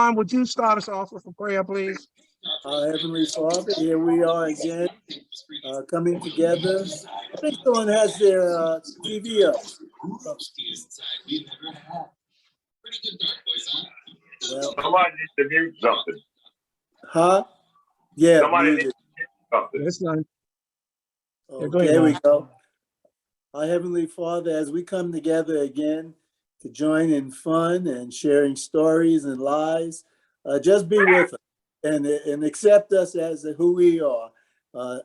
Ron, would you start us off with a prayer, please? Our Heavenly Father, here we are again, coming together. I think someone has their TV up. Well, somebody needs to mute something. Huh? Yeah. Somebody needs to mute something. That's fine. Okay, there we go. Our Heavenly Father, as we come together again to join in fun and sharing stories and lies, just be with us and accept us as who we are,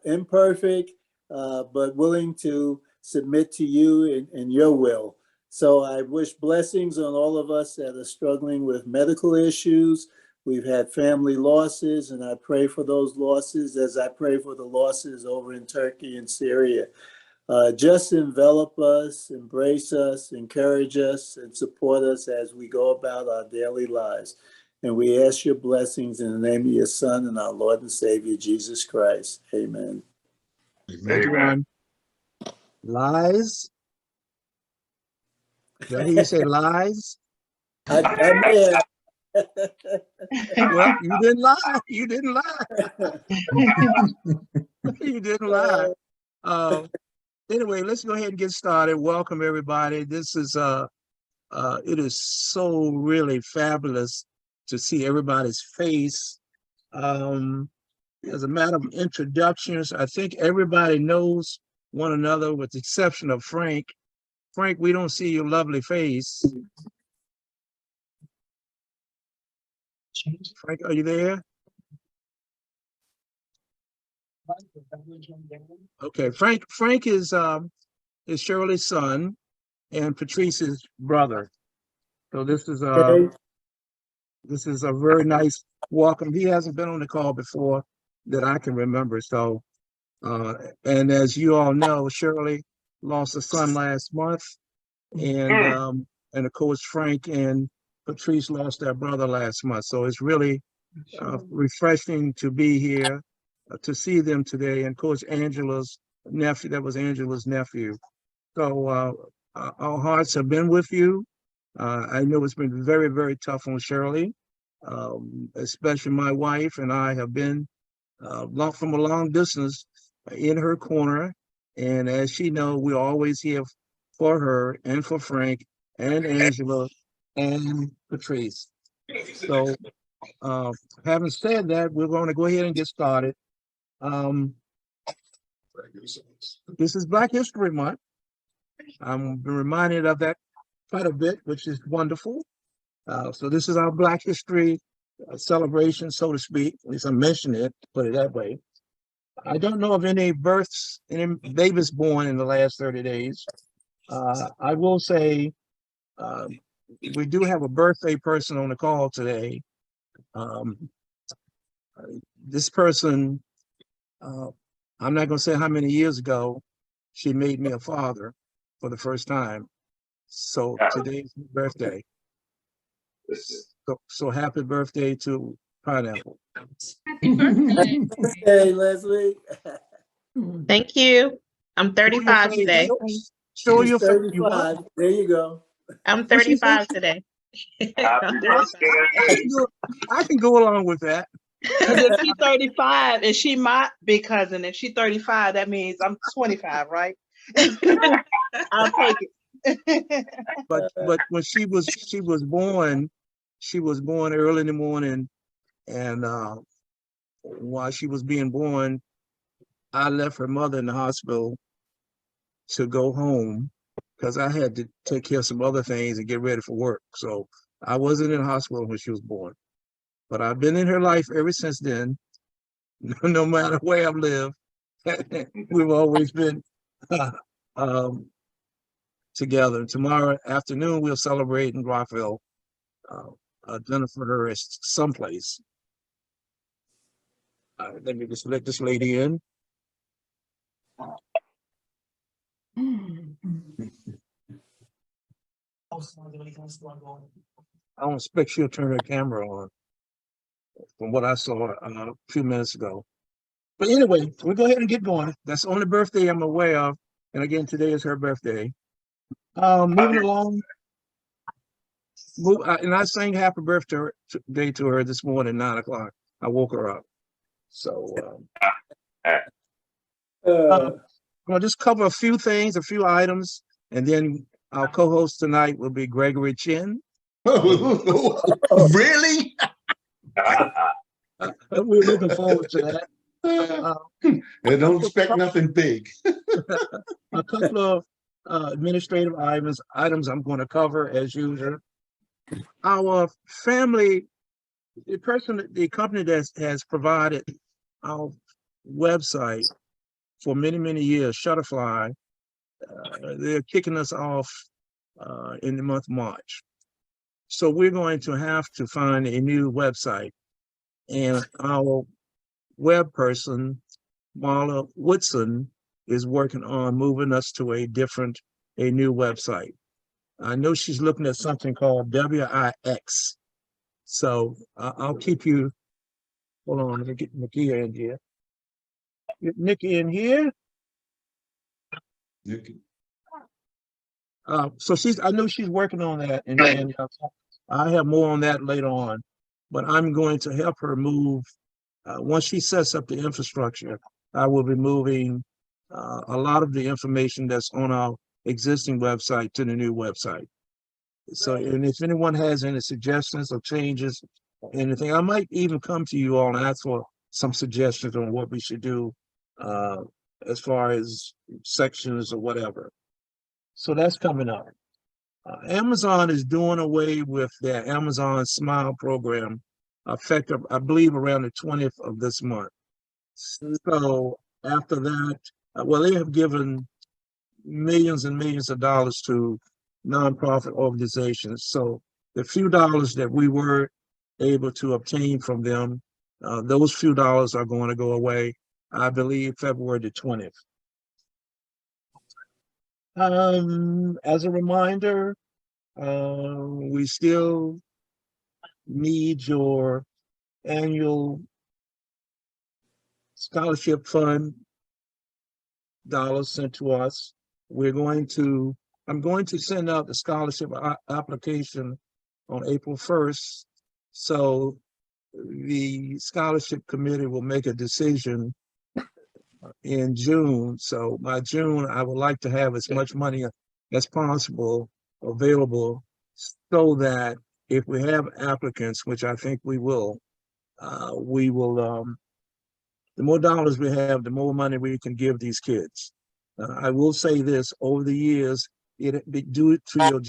imperfect, but willing to submit to you and your will. So I wish blessings on all of us that are struggling with medical issues. We've had family losses, and I pray for those losses as I pray for the losses over in Turkey and Syria. Just envelop us, embrace us, encourage us, and support us as we go about our daily lives. And we ask your blessings in the name of your Son and our Lord and Savior, Jesus Christ. Amen. Amen. Lies? Did I hear you say lies? I may have. Well, you didn't lie. You didn't lie. You didn't lie. Anyway, let's go ahead and get started. Welcome everybody. This is it is so really fabulous to see everybody's face. As a matter of introductions, I think everybody knows one another with the exception of Frank. Frank, we don't see your lovely face. Frank, are you there? Okay, Frank is Shirley's son and Patrice's brother. So this is a very nice welcome. He hasn't been on the call before that I can remember. So and as you all know, Shirley lost a son last month, and of course Frank and Patrice lost their brother last month. So it's really refreshing to be here to see them today. And of course, Angela's nephew, that was Angela's nephew. So our hearts have been with you. I know it's been very, very tough on Shirley, especially my wife and I have been from a long distance in her corner. And as she knows, we're always here for her and for Frank and Angela and Patrice. So having said that, we're going to go ahead and get started. This is Black History Month. I'm reminded of that quite a bit, which is wonderful. So this is our Black History celebration, so to speak. At least I mentioned it, put it that way. I don't know of any births, any babies born in the last 30 days. I will say we do have a birthday person on the call today. This person, I'm not going to say how many years ago, she made me a father for the first time. So today's my birthday. So happy birthday to Pineapple. Happy birthday. Hey, Leslie. Thank you. I'm 35 today. Show your 35. There you go. I'm 35 today. Happy birthday. I can go along with that. Because if she's 35 and she might be cousin, if she's 35, that means I'm 25, right? I'll take it. But when she was born early in the morning, and while she was being born, I left her mother in the hospital to go home because I had to take care of some other things and get ready for work. So I wasn't in the hospital when she was born. But I've been in her life ever since then. No matter where I've lived, we've always been together. Tomorrow afternoon, we'll celebrate in Rockville, dinner for her someplace. Let me just let this lady in. I don't expect she'll turn her camera on from what I saw a few minutes ago. But anyway, we'll go ahead and get going. That's the only birthday I'm aware of. And again, today is her birthday. Moving along. And I sang happy birthday to her this morning, 9 o'clock. I woke her up. So I'll just cover a few things, a few items, and then our co-host tonight will be Gregory Chin. Really? We're looking forward to that. I don't expect nothing big. A couple of administrative items I'm going to cover as usual. Our family, the company that has provided our website for many, many years, Shutterfly, they're kicking us off in the month of March. So we're going to have to find a new website. And our web person, Marla Woodson, is working on moving us to a new website. I know she's looking at something called WIX. So I'll keep you, hold on, let me get Nikki in here. Get Nikki in here. So I know she's working on that, and I have more on that later on, but I'm going to help her move. Once she sets up the infrastructure, I will be moving a lot of the information that's on our existing website to the new website. So, and if anyone has any suggestions or changes, anything, I might even come to you all and ask for some suggestions on what we should do as far as sections or whatever. So that's coming up. Amazon is doing away with their Amazon Smile program, effective, I believe, around the 20th of this month. So after that, well, they have given millions and millions of dollars to nonprofit organizations. So the few dollars that we were able to obtain from them, those few dollars are going to go away, I believe, February the 20th. As a reminder, we still need your annual scholarship fund dollars sent to us. I'm going to send out the scholarship application on April 1st. So the scholarship committee will make a decision in June. So by June, I would like to have as much money as possible available so that if we have applicants, which I think we will, the more dollars we have, the more money we can give these kids. I will say this, over the years, due to your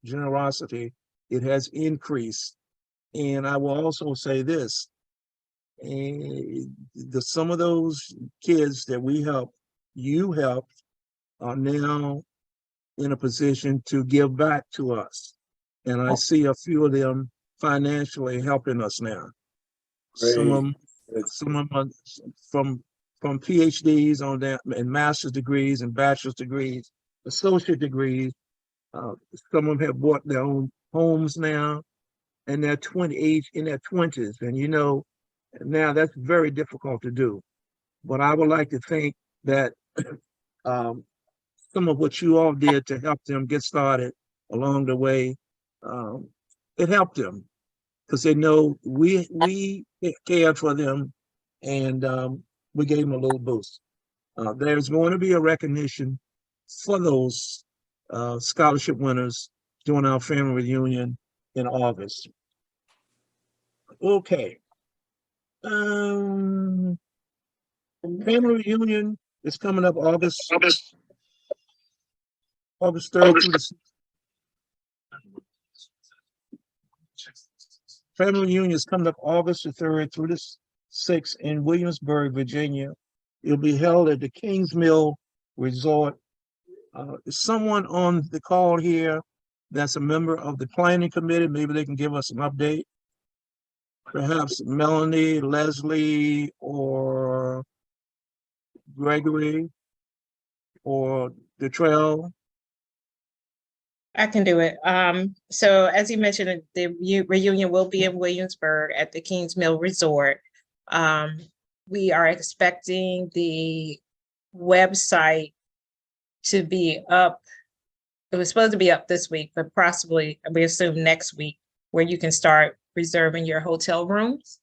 generosity, it has increased. And I will also say this, some of those kids that you helped, are now in a position to give back to us. And I see a few of them financially helping us now. Great. Some of them from PhDs on that, and master's degrees and bachelor's degrees, associate degrees. Some of them have bought their own homes now, and they're in their 20s. And you know, now that's very difficult to do. But I would like to think that some of what you all did to help them get started along the way, it helped them, because they know we cared for them, and we gave them a little boost. There's going to be a recognition for those scholarship winners during our family reunion in August. Okay. Family reunion is coming up August 3rd through the 6th. Family reunion is coming up August the 3rd through the 6th in Williamsburg, Virginia. It'll be held at the Kings Mill Resort. Someone on the call here that's a member of the planning committee, maybe they can give us an update. Perhaps Melanie, Leslie, or Gregory, or Detrell. I can do it. So as you mentioned, the reunion will be in Williamsburg at the Kings Mill Resort. We are expecting the website to be up it was supposed to be up this week, but possibly we assume next week, where you can start reserving your hotel rooms.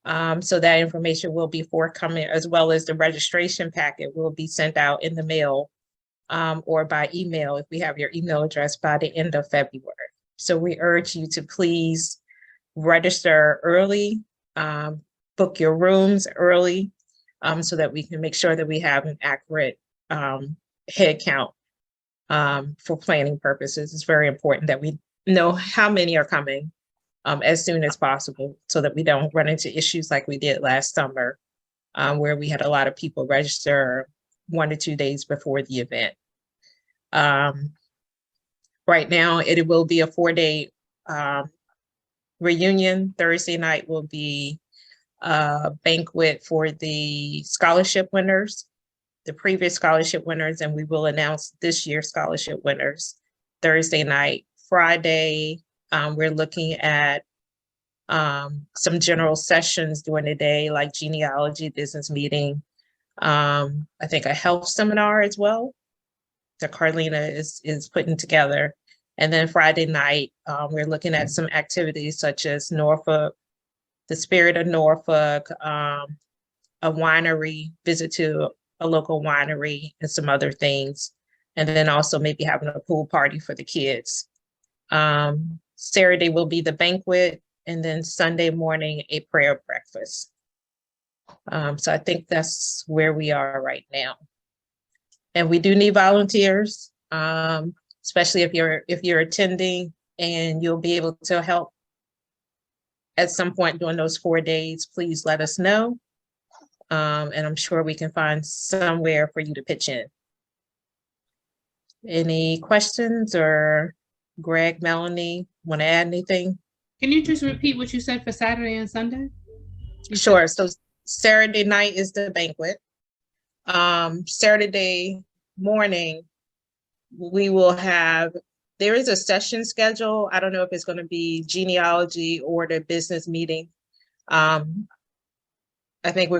So that information will be forthcoming, as well as the registration packet will be sent out in the mail or by email if we have your email address by the end of February. So we urge you to please register early, book your rooms early, so that we can make sure that we have an accurate head count for planning purposes. It's very important that we know how many are coming as soon as possible, so that we don't run into issues like we did last summer, where we had a lot of people register 1 to 2 days before the event. Right now, it will be a 4-day reunion. Thursday night will be a banquet for the scholarship winners, the previous scholarship winners, and we will announce this year's scholarship winners Thursday night. Friday, we're looking at some general sessions during the day, like genealogy, business meeting, I think a health seminar as well that Carlina is putting together. And then Friday night, we're looking at some activities such as Norfolk, the Spirit of Norfolk, a winery, visit to a local winery, and some other things. And then also maybe having a pool party for the kids. Saturday will be the banquet, and then Sunday morning, a prayer breakfast. So I think that's where we are right now. And we do need volunteers, especially if you're attending and you'll be able to help at some point during those 4 days. Please let us know. And I'm sure we can find somewhere for you to pitch in. Any questions, or Greg, Melanie, want to add anything? Can you just repeat what you said for Saturday and Sunday? Sure. So Saturday night is the banquet. Saturday morning, we will have, there is a session schedule. I don't know if it's going to be genealogy or the business meeting. I think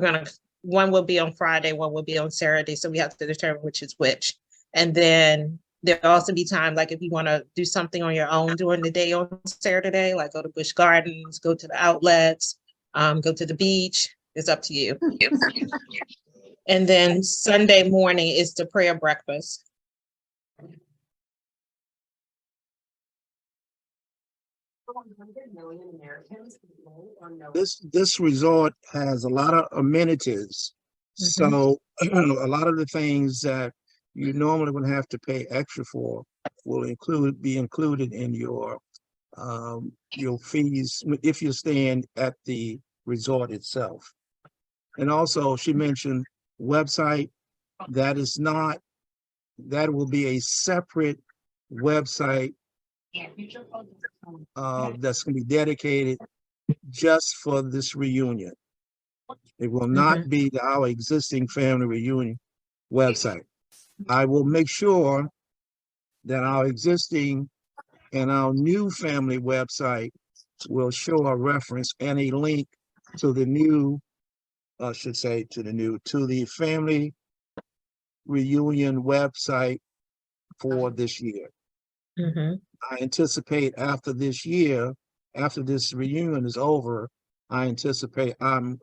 one will be on Friday, one will be on Saturday. So we have to determine which is which. And then there'll also be time, like if you want to do something on your own during the day on Saturday, like go to Busch Gardens, go to the outlets, go to the beach. It's up to you. And then Sunday morning is the prayer breakfast. This resort has a lot of amenities. So a lot of the things that you normally would have to pay extra for will be included in your fees if you're staying at the resort itself. And also, she mentioned website. That will be a separate website that's going to be dedicated just for this reunion. It will not be our existing family reunion website. I will make sure that our existing and our new family website will show a reference and a link to the new, to the family reunion website for this year. I anticipate after this year, after this reunion is over, I'm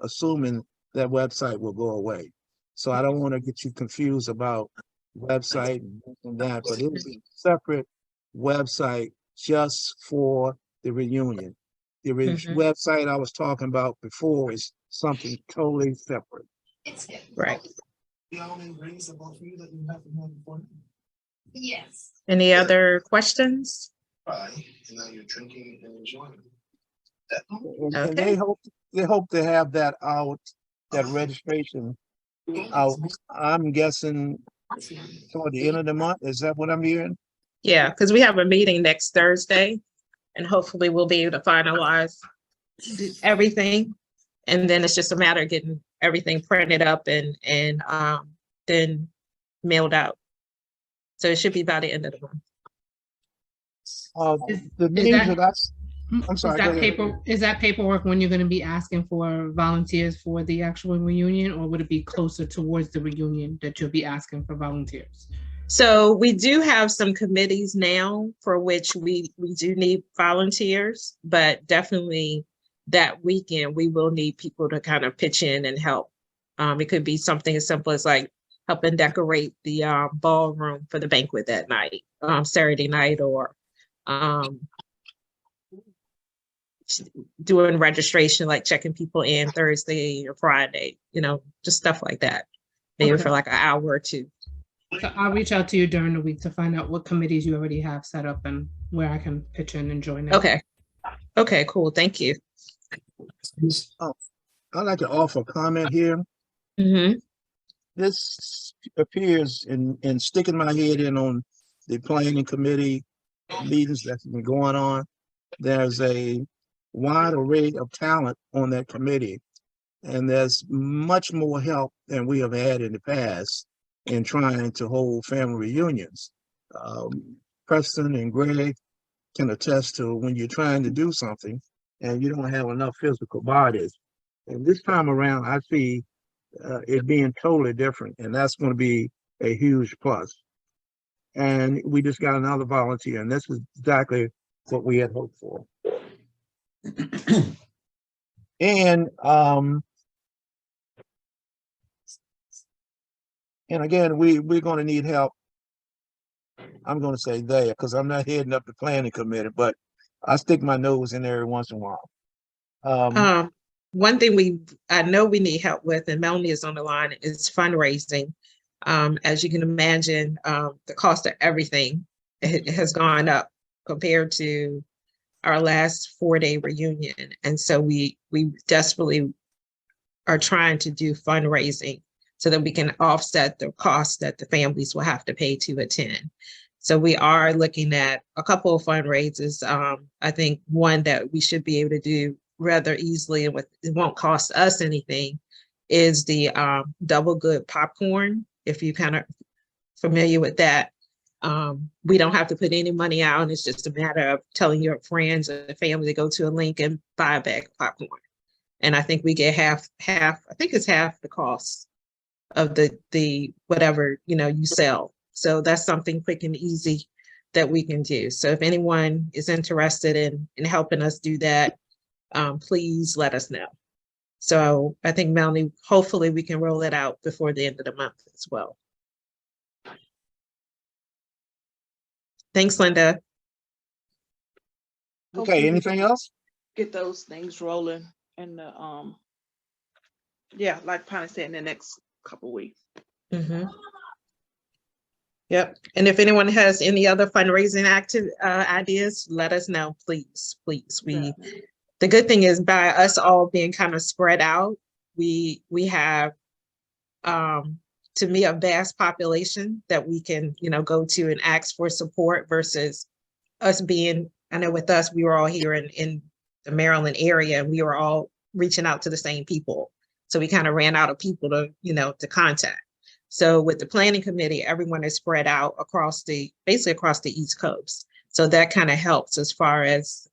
assuming that website will go away. So I don't want to get you confused about website and that, but it's a separate website just for the reunion. The website I was talking about before is something totally separate. Right. Yes. Any other questions? And now you're drinking and enjoying. And they hope to have that out, that registration out, I'm guessing toward the end of the month. Is that what I'm hearing? Yeah, because we have a meeting next Thursday, and hopefully we'll be able to finalize everything. And then it's just a matter of getting everything printed up and then mailed out. So it should be by the end of the month. The names that I'm sorry. Is that paperwork when you're going to be asking for volunteers for the actual reunion, or would it be closer towards the reunion that you'll be asking for volunteers? So we do have some committees now for which we do need volunteers, but definitely that weekend we will need people to kind of pitch in and help. It could be something as simple as like helping decorate the ballroom for the banquet that night, Saturday night, or doing registration, like checking people in Thursday or Friday, just stuff like that. Maybe Okay. for like an hour or two. So I'll reach out to you during the week to find out what committees you already have set up and where I can pitch in and join in. Okay. Okay, cool. Thank you. Oh, I'd like to offer a comment here. Mm-hmm. This appears in sticking my head in on the planning committee meetings that's been going on. There's a wide array of talent on that committee, and there's much more help than we have had in the past in trying to hold family reunions. Preston and Greg can attest to when you're trying to do something and you don't have enough physical bodies. And this time around, I see it being totally different, and that's going to be a huge plus. And we just got another volunteer, and this is exactly what we had hoped for. And again, we're going to need help. I'm going to say there because I'm not heading up the planning committee, but I stick my nose in there every once in a while. One thing I know we need help with, and Melanie is on the line, is fundraising. As you can imagine, the cost of everything has gone up compared to our last 4-day reunion. And so we desperately are trying to do fundraising so that we can offset the costs that the families will have to pay to attend. So we are looking at a couple of fundraisers. I think one that we should be able to do rather easily and it won't cost us anything is the Double Good popcorn. If you're kind of familiar with that, we don't have to put any money out, and it's just a matter of telling your friends and family to go to a link and buy a bag of popcorn. And I think we get half, I think it's half the cost of the whatever, you sell. So that's something quick and easy that we can do. So if anyone is interested in helping us do that, please let us know. So I think, Melanie, hopefully we can roll it out before the end of the month as well. Thanks, Linda. Okay, anything else? Get those things rolling and yeah, like Connie said, in the next couple weeks. Mm-hmm. Yep. And if anyone has any other fundraising ideas, let us know, please. The good thing is, by us all being kind of spread out, we have, to me, a vast population that we can, go to and ask for support versus us being, I know with us, we were all here in the Maryland area, and we were all reaching out to the same people. So we kind of ran out of people to contact. So with the planning committee, everyone is spread out basically across the East Coast. So that kind of helps as far as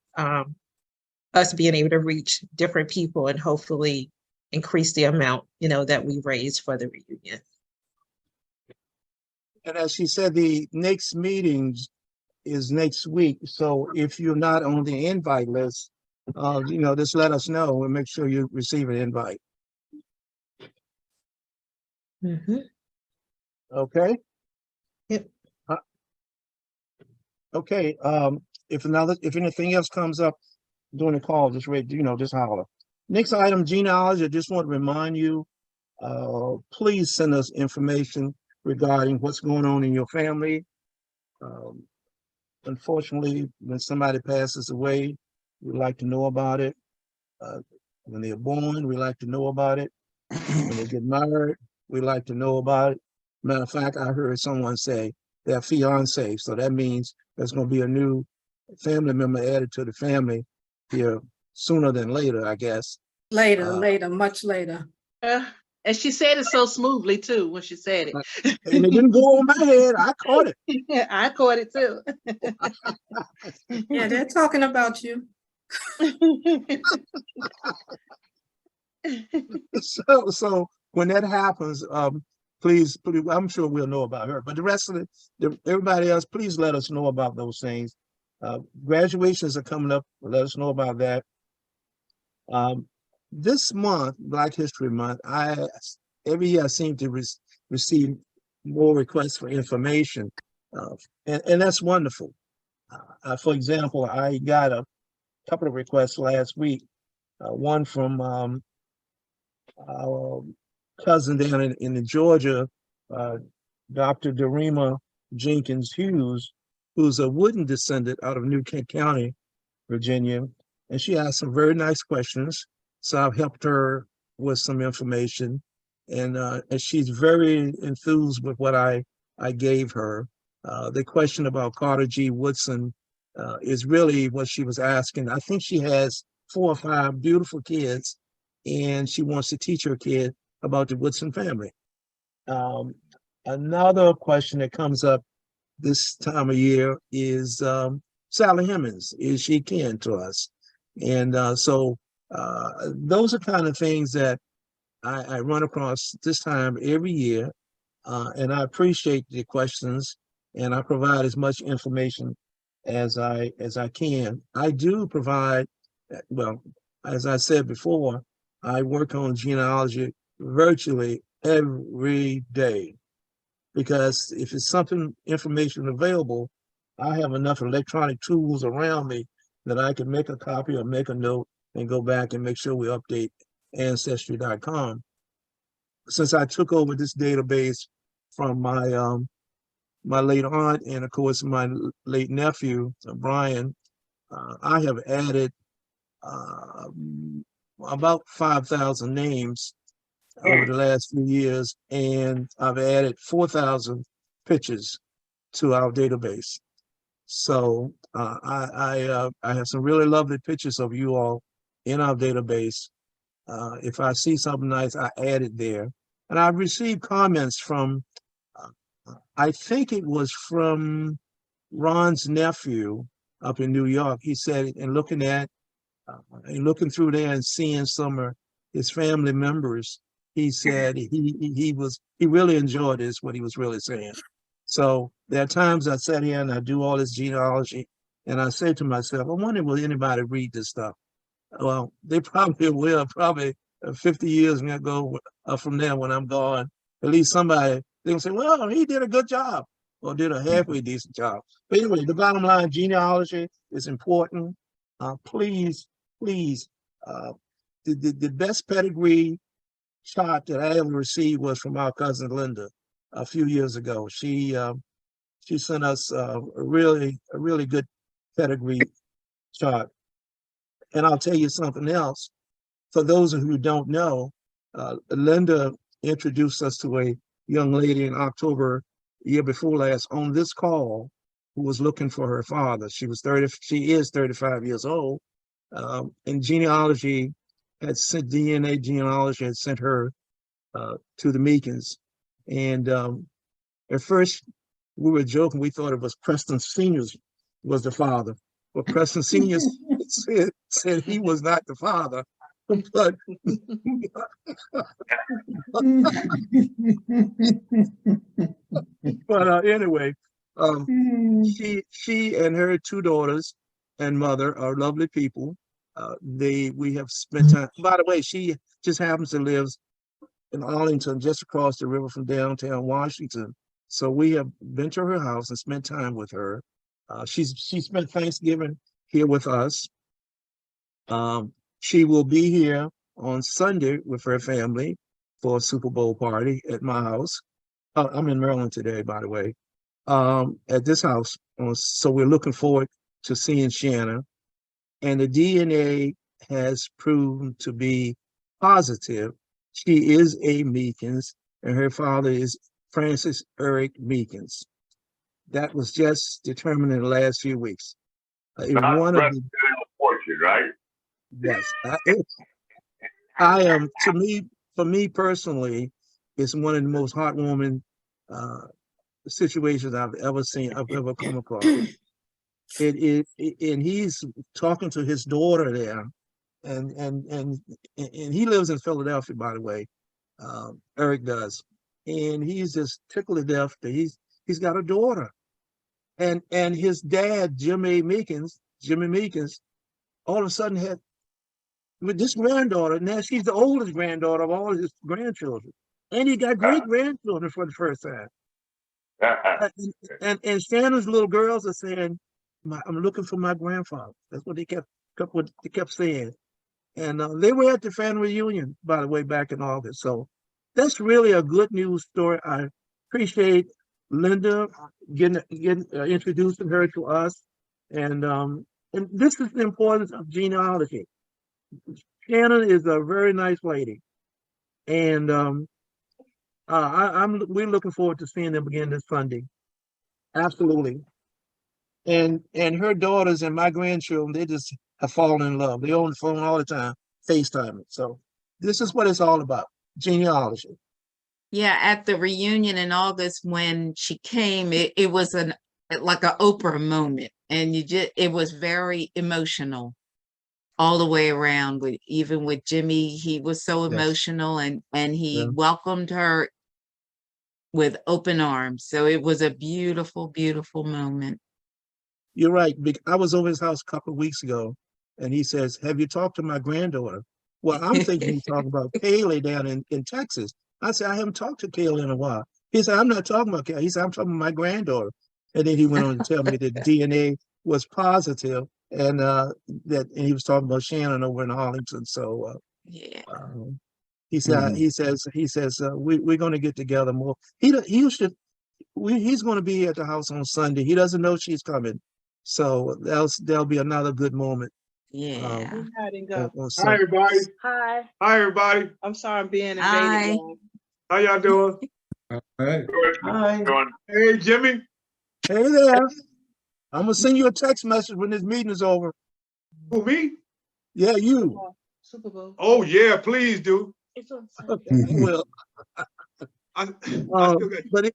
us being able to reach different people and hopefully increase the amount, that we raise for the reunion. And as she said, the next meetings is next week. So if you're not on the invite list, just let us know and make sure you receive an invite. Mm-hmm. Okay. Yep. Okay. If anything else comes up during the call, just holler. Next item, genealogy. I just want to remind you, please send us information regarding what's going on in your family. Unfortunately, when somebody passes away, we like to know about it. When they're born, we like to know about it. When they get married, we like to know about it. Matter of fact, I heard someone say their fiance, so that means there's going to be a new family member added to the family here sooner than later, I guess. Later, much later. And she said it so smoothly too when she said it. And it didn't go on my head. I caught it. Yeah, I caught it too. Yeah, they're talking about you. So when that happens, please, I'm sure we'll know about her, but the rest of everybody else, please let us know about those things. Graduations are coming up. Let us know about that. This month, Black History Month, every year I seem to receive more requests for information, and that's wonderful. For example, I got a couple of requests last week. One from our cousin down in Georgia, Dr. Dorima Jenkins Hughes, who's a Wooden descendant out of New Kent County, Virginia. And she asked some very nice questions. So I've helped her with some information. And she's very enthused with what I gave her. The question about Carter G. Woodson is really what she was asking. I think she has 4 or 5 beautiful kids, and she wants to teach her kid about the Woodson family. Another question that comes up this time of year is Sally Hemings. Is she kin to us? And so those are kind of things that I run across this time every year. And I appreciate the questions, and I provide as much information as I can. I do provide, well, as I said before, I work on genealogy virtually every day, because if it's something information available, I have enough electronic tools around me that I can make a copy or make a note and go back and make sure we update Ancestry.com. Since I took over this database from my my late aunt and of course my late nephew, Brian, I have added about 5,000 names over the last few years, and I've added 4,000 pictures to our database. So I have some really lovely pictures of you all in our database. If I see something nice, I add it there. And I've received comments from, I think it was from Ron's nephew up in New York. He said, and looking through there and seeing some of his family members, he said he really enjoyed this, what he was really saying. So there are times I sit here and I do all this genealogy, and I say to myself, I wonder, will anybody read this stuff? Well, they probably will, probably 50 years ago from there when I'm gone. At least somebody, they'll say, well, he did a good job, or did a halfway decent job. But anyway, the bottom line, genealogy is important. Please, the best pedigree chart that I ever received was from our cousin Linda a few years ago. She sent us a really good pedigree chart. And I'll tell you something else. For those of you who don't know, Linda introduced us to a young lady in October, year before last, on this call, who was looking for her father. She is 35 years old. And genealogy had sent, DNA genealogy had sent her to the Meekins. And at first we were joking, we thought it was Preston Sr.'s was the father. But Preston Sr. said he was not the father. But anyway, she and her 2 daughters and mother are lovely people. We have spent time. By the way, she just happens to live in Arlington, just across the river from downtown Washington. So we have been to her house and spent time with her. She spent Thanksgiving here with us. She will be here on Sunday with her family for a Super Bowl party at my house. I'm in Maryland today, by the way, at this house. So we're looking forward to seeing Shanna. And the DNA has proven to be positive. She is a Meekins, and her father is Francis Eric Meekins. That was just determined in the last few weeks. Not One of the fortune, right? Yes, I am. For me personally, it's one of the most heartwarming situations I've ever come across. And he's talking to his daughter there, and he lives in Philadelphia, by the way. Eric does, and he's just tickled to death that he's got a daughter. And his dad, Jimmy Meekins, all of a sudden had with this granddaughter. Now she's the oldest granddaughter of all his grandchildren. And he got great grandchildren for the first time. And Shannon's little girls are saying, I'm looking for my grandfather. That's what they kept saying. And they were at the family reunion, by the way, back in August. So that's really a good news story. I appreciate Linda getting introducing her to us. And this is the importance of genealogy. Shannon is a very nice lady. And we're looking forward to seeing them again this Sunday. Absolutely. And her daughters and my grandchildren, they just have fallen in love. They're on the phone all the time, FaceTiming. So this is what it's all about, genealogy. Yeah, at the reunion in August when she came, it was like an Oprah moment, and it was very emotional all the way around. Even with Jimmy, he was so emotional, and he welcomed her with open arms. So it was a beautiful, beautiful moment. You're right. I was over his house a couple of weeks ago, and he says, "Have you talked to my granddaughter?" Well, I'm thinking he's talking about Kaylee down in Texas. I said, "I haven't talked to Kaylee in a while." He said, "I'm not talking about Kaylee." He said, "I'm talking about my granddaughter." And then he went on to tell me that DNA was positive, and and he was talking about Shannon over in Arlington. So yeah, he says we're going to get together more. He's going to be at the house on Sunday. He doesn't know she's coming, so there'll be another good moment. Yeah. Hi, everybody. Hi. Hi, everybody. I'm sorry I'm being invaded. Hi. y'all. How y'all doing? Good. Hi. Doing Hey, Jimmy. Hey there. I'm going to send you a text message when this meeting is over. Who, me? Yeah, you. Super Bowl. Oh, yeah, please do. It's on Well, I still got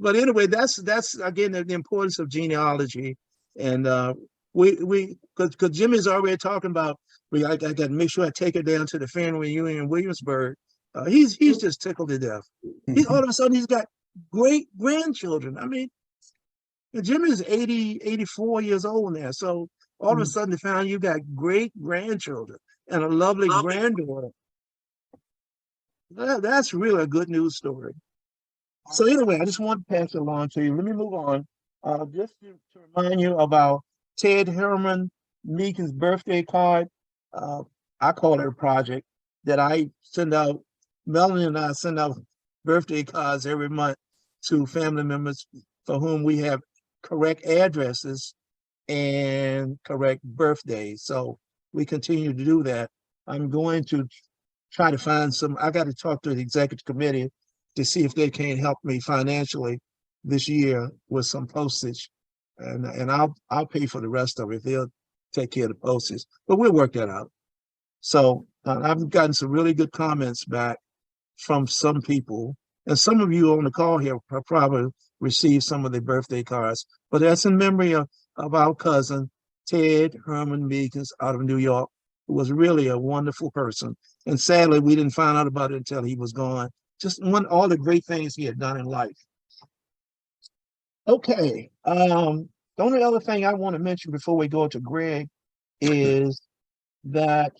but anyway, that's again the importance of genealogy, and because Jimmy's already talking about I got to make sure I take her down to the family reunion in Williamsburg. He's just tickled to death. All of a sudden he's got great grandchildren. I mean, Jimmy's 84 years old now, so all of a sudden they found you got great grandchildren and a lovely granddaughter. That's really a good news story. So anyway, I just want to pass it along to you. Let me move on. Just to remind you about Ted Herman Meekins' birthday card. I call it a project that I send out. Melanie and I send out birthday cards every month to family members for whom we have correct addresses and correct birthdays. So we continue to do that. I'm going to try to find I got to talk to the executive committee to see if they can help me financially this year with some postage, and I'll pay for the rest of it. They'll take care of the postage, but we'll work that out. So I've gotten some really good comments back from some people, and some of you on the call here probably received some of the birthday cards, but that's in memory of our cousin, Ted Herman Meekins out of New York, who was really a wonderful person. And sadly, we didn't find out about it until he was gone. Just all the great things he had done in life. Okay. The only other thing I want to mention before we go to Greg is that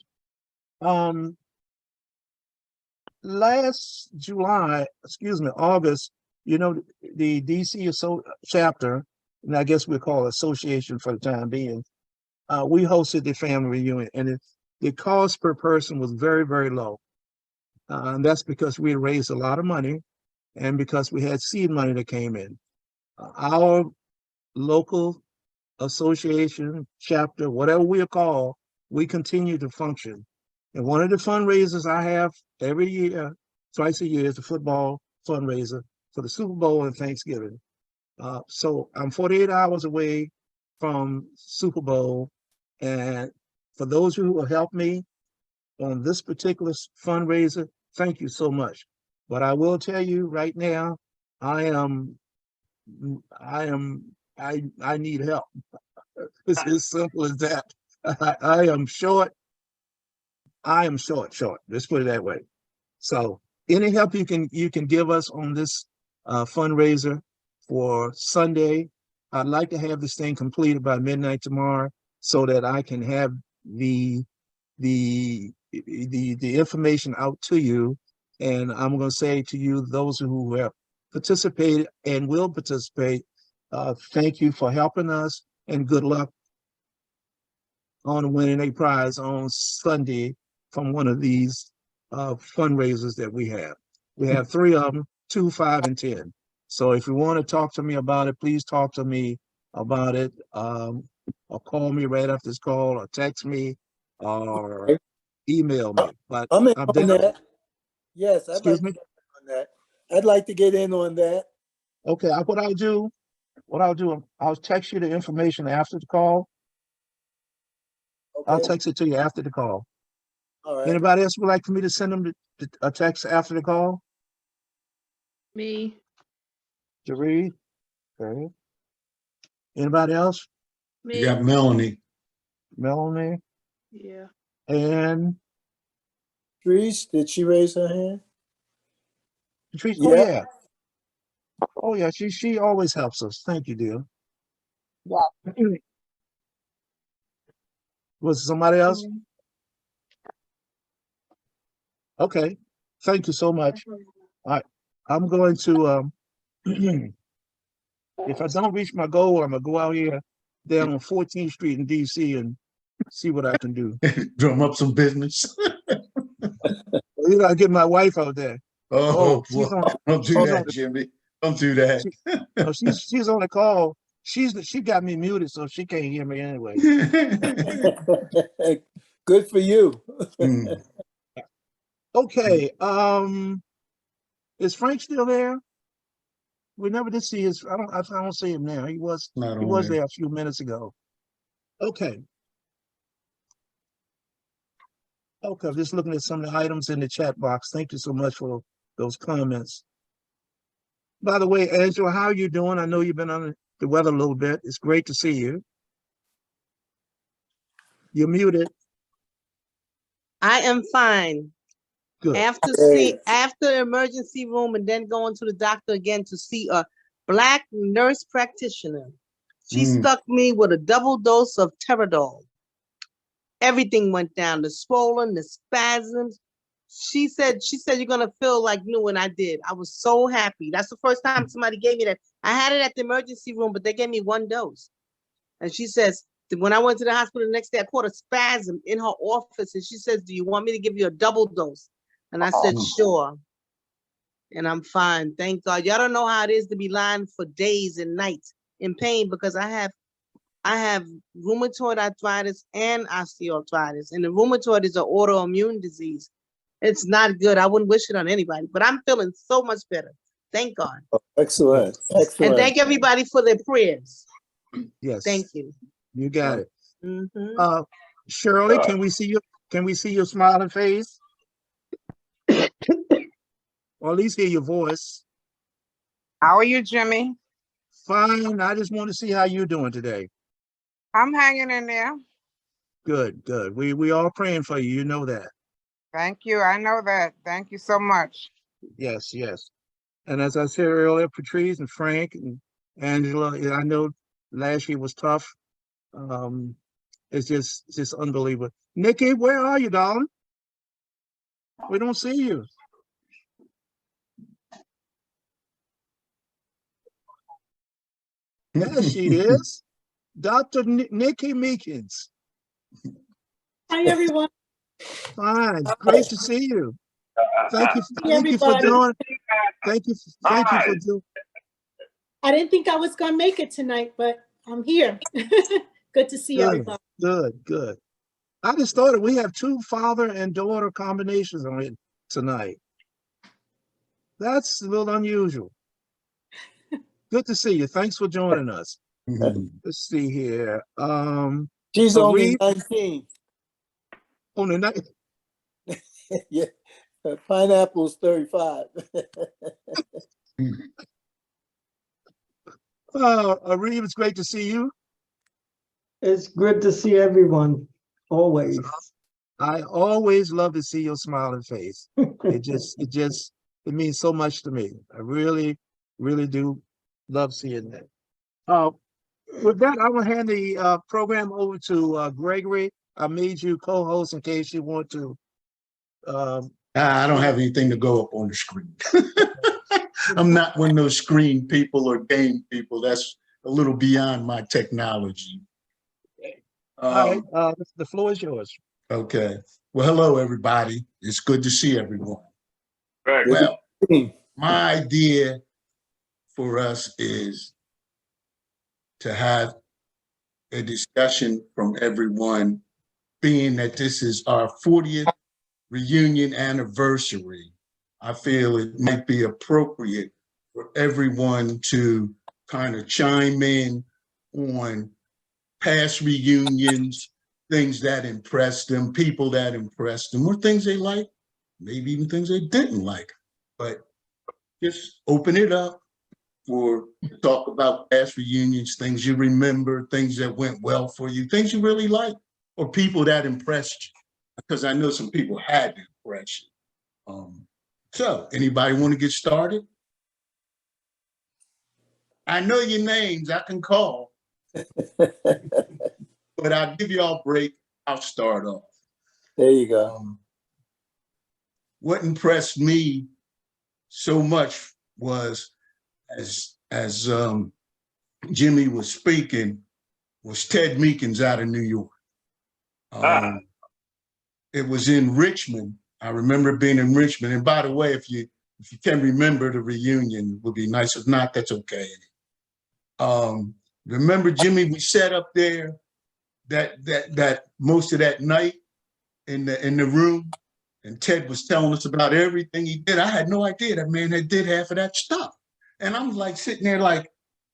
last August, the DC chapter, and I guess we'll call it association for the time being, we hosted the family reunion, and the cost per person was very, very low. And that's because we raised a lot of money and because we had seed money that came in. Our local association, chapter, whatever we are called, we continue to function. And one of the fundraisers I have every year, twice a year, is the football fundraiser for the Super Bowl and Thanksgiving. So I'm 48 hours away from Super Bowl. And for those who will help me on this particular fundraiser, thank you so much. But I will tell you right now, I need help. It's as simple as that. I am short. Let's put it that way. So any help you can give us on this fundraiser for Sunday. I'd like to have this thing completed by midnight tomorrow so that I can have the information out to you. And I'm going to say to you, those who have participated and will participate, thank you for helping us, and good luck on winning a prize on Sunday from one of these fundraisers that we have. We have 3 of them, 2, 5, and 10. So if you want to talk to me about it, please talk to me about it. Or call me right after this call, or text me, or email me. But I'm in I'm on definitely, that. Yes, I'd excuse like me. to get in on that. I'd like to get in on that. Okay, what I'll do, I'll text you the information after the call. I'll Okay. text it to you after the call. All right. Anybody else would like for me to send them a text after the call? Me. Jaree? Okay. Anybody else? You got Melanie. Melanie? Yeah. And Patrice, did she raise her hand? Patrice? Yeah. Oh yeah. Oh yeah, she always helps us. Thank you, dear. Wow. Was it somebody else? Okay. Thank you so much. All right. I'm going to if I don't reach my goal, I'm gonna go out here down on 14th Street in DC and see what I can do. Drum up some business. You gotta get my wife out there. Oh, She's on. don't do she's that, on the- Jimmy. Don't do that. she's on the call. She got me muted, so she can't hear me anyway. Good for you. Mm. Okay. Is Frank still there? We never did see his. I don't see him now. He was Not on there a few minutes ago. Okay. Okay, I'm just looking at some of the items in the chat box. Thank you so much for those comments. By the way, Angela, how are you doing? I know you've been under the weather a little bit. It's great to see you. You're muted. I am fine. Good. After emergency room and then going to the doctor again to see a Black nurse practitioner. She stuck me with a double dose of Teradol. Everything went down, the swollen, the spasms. She said you're gonna feel like new, and I did. I was so happy. That's the first time somebody gave me that. I had it at the emergency room, but they gave me 1 dose. And she says, when I went to the hospital the next day, I caught a spasm in her office, and she says, "Do you want me to give you a double dose?" And I said, "Sure." And I'm fine, thank God. Y'all don't know how it is to be lying for days and nights in pain, because I have rheumatoid arthritis and osteoarthritis, and the rheumatoid is an autoimmune disease. It's not good. I wouldn't wish it on anybody, but I'm feeling so much better. Thank God. Oh, excellent. Excellent. And thank everybody for their prayers. Yes. Thank you. You got it. Mhm. Shirley, can we see you? Can we see your smiling face? Or at least hear your voice. How are you, Jimmy? Fine. I just want to see how you're doing today. I'm hanging in there. Good, good. We all praying for you. You know that. Thank you. I know that. Thank you so much. Yes, yes. And as I said earlier, Patrice and Frank and Angela, I know last year was tough. It's just unbelievable. Nikki, where are you, darling? We don't see you. There she is. Dr. Nikki Meekins. Hi, everyone. Fine. Great to see you. Thank you for Everybody. doing. Thank you for doing. I didn't think I was going to make it tonight, but I'm here. Good to see everybody. Good. I just thought we have 2 father and daughter combinations on it tonight. That's a little unusual. Good to see you. Thanks for joining us. Let's see here. She's only 19. On the night. Yeah. Pineapple's 35. Reeve, it's great to see you. It's good to see everyone, always. I always love to see your smiling face. It just it means so much to me. I really, really do love seeing that. With that, I'm gonna hand the program over to Gregory. I made you co-host in case you want to. I don't have anything to go up on the screen. I'm not one of those screen people or game people. That's a little beyond my technology. All right, the floor is yours. Okay. Well, hello, everybody. It's good to see everyone. Right. Well, my idea for us is to have a discussion from everyone, being that this is our 40th reunion anniversary. I feel it might be appropriate for everyone to kind of chime in on past reunions, things that impressed them, people that impressed them, or things they liked, maybe even things they didn't like. But just open it up for talk about past reunions, things you remember, things that went well for you, things you really liked, or people that impressed you. Because I know some people had to impress you. So anybody want to get started? I know your names, I can call. But I'll give you all a break. I'll start off. There you go. What impressed me so much was, as Jimmy was speaking, was Ted Meekins out of New York. It was in Richmond. I remember being in Richmond. And by the way, if you can remember the reunion, it would be nice. If not, that's okay. Remember, Jimmy, we sat up there that most of that night in the room, and Ted was telling us about everything he did. I had no idea that man had did half of that stuff. And I'm like sitting there like, I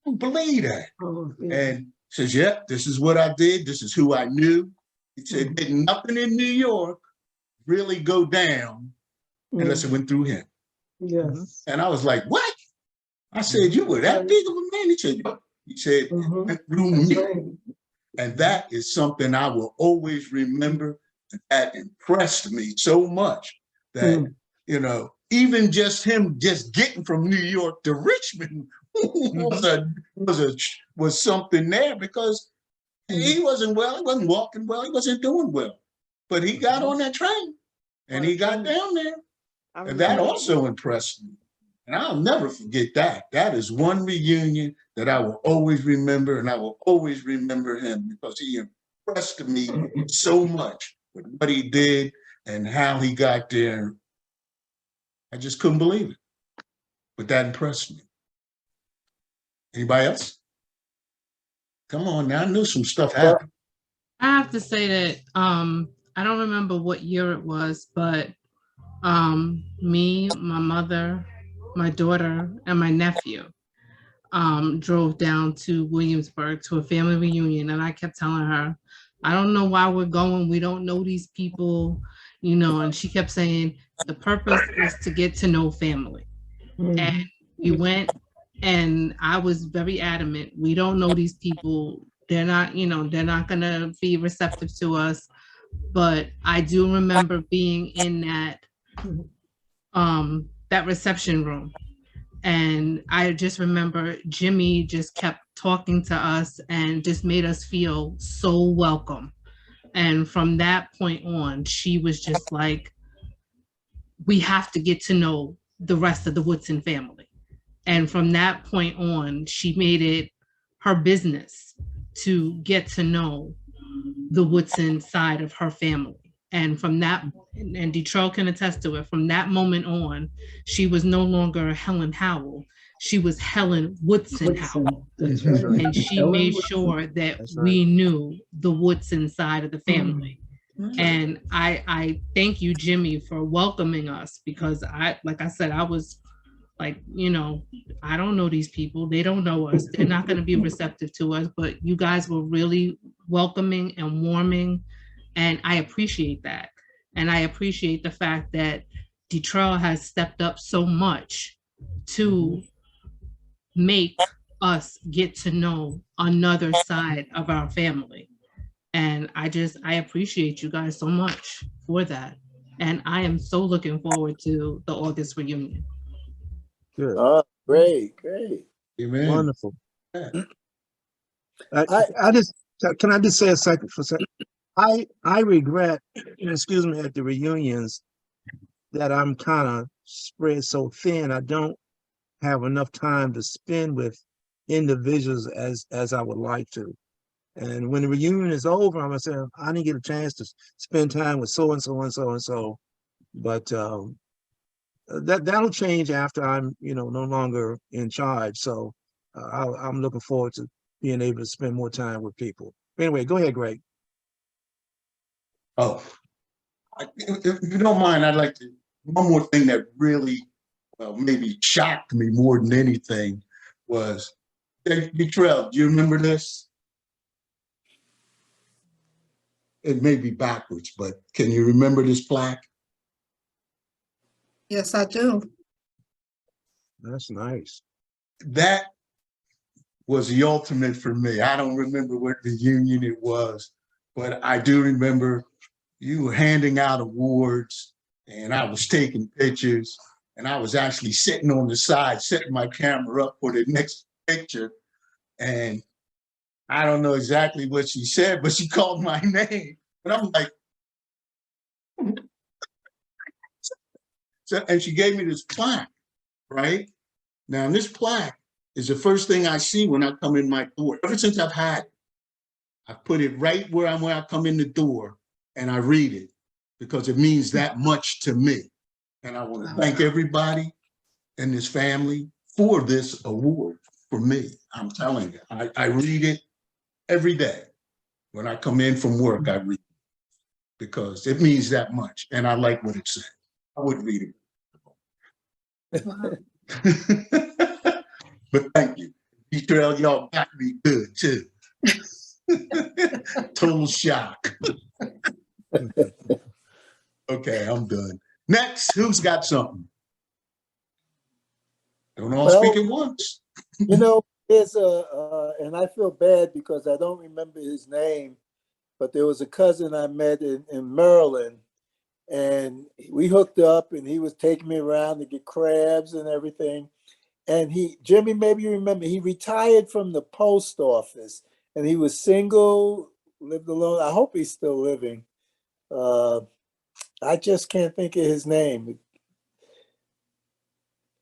don't believe that. And says, yeah, this is what I did. This is who I knew. He said, did nothing in New York really go down unless it went through him. Yes. And I was like, what? I said, you were that big of a man? He said, it went through me. Right. And that is something I will always remember. That impressed me so much that, you know, even just him just getting from New York to Richmond was something there, because he wasn't well, he wasn't walking well, he wasn't doing well. But he got on that train and he got down there. And that also impressed me. And I'll never forget that. That is one reunion that I will always remember, and I will always remember him because he impressed me so much with what he did and how he got there. I just couldn't believe it. But that impressed me. Anybody else? Come on now, I knew some stuff happened. I have to say that I don't remember what year it was, but me, my mother, my daughter, and my nephew drove down to Williamsburg to a family reunion, and I kept telling her, I don't know why we're going. We don't know these people, you know, and she kept saying the purpose is to get to know family. And we went, and I was very adamant. We don't know these people. They're not, you know, they're not going to be receptive to us. But I do remember being in that reception room. And I just remember Jimmy just kept talking to us and just made us feel so welcome. And from that point on, she was just like, we have to get to know the rest of the Woodson family. And from that point on, she made it her business to get to know the Woodson side of her family. And from that, and Detroit can attest to it, from that moment on, she was no longer Helen Howell. She was Helen Woodson Howell. And she made sure that we knew the Woodson side of the family. And I thank you, Jimmy, for welcoming us, because like I said, I was like, you know, I don't know these people. They don't know us. They're not going to be receptive to us, but you guys were really welcoming and warming. And I appreciate that. And I appreciate the fact that Detroit has stepped up so much to make us get to know another side of our family. And I appreciate you guys so much for that. And I am so looking forward to the August reunion. Good. Oh, great, great. Amen. Wonderful. Yeah. I just, can I just say a second for a second? I regret, excuse me, at the reunions that I'm kind of spread so thin. I don't have enough time to spend with individuals as I would like to. And when the reunion is over, I'm gonna say I didn't get a chance to spend time with so and so and so and so. But that'll change after I'm, no longer in charge. So I'm looking forward to being able to spend more time with people. Anyway, go ahead, Greg. Oh, if you don't mind, I'd like to, one more thing that really, well, maybe shocked me more than anything was, Detrell, do you remember this? It may be backwards, but can you remember this plaque? Yes, I do. That's nice. That was the ultimate for me. I don't remember what reunion it was, but I do remember you were handing out awards and I was taking pictures and I was actually sitting on the side, setting my camera up for the next picture. And I don't know exactly what she said, but she called my name. And I'm like, so, and she gave me this plaque, right? Now, this plaque is the first thing I see when I come in my door. Ever since I've had it, I put it right where I come in the door and I read it because it means that much to me. And I want to thank everybody in this family for this award for me. I'm telling you, I read it every day. When I come in from work, I read it because it means that much. And I like what it says. I would read it. But thank you. Detrell, y'all got me good too. Total shock. Okay, I'm done. Next, who's got something? Don't all speak at once. There's and I feel bad because I don't remember his name, but there was a cousin I met in Maryland, and we hooked up and he was taking me around to get crabs and everything. And Jimmy, maybe you remember, he retired from the post office and he was single, lived alone. I hope he's still living. I just can't think of his name,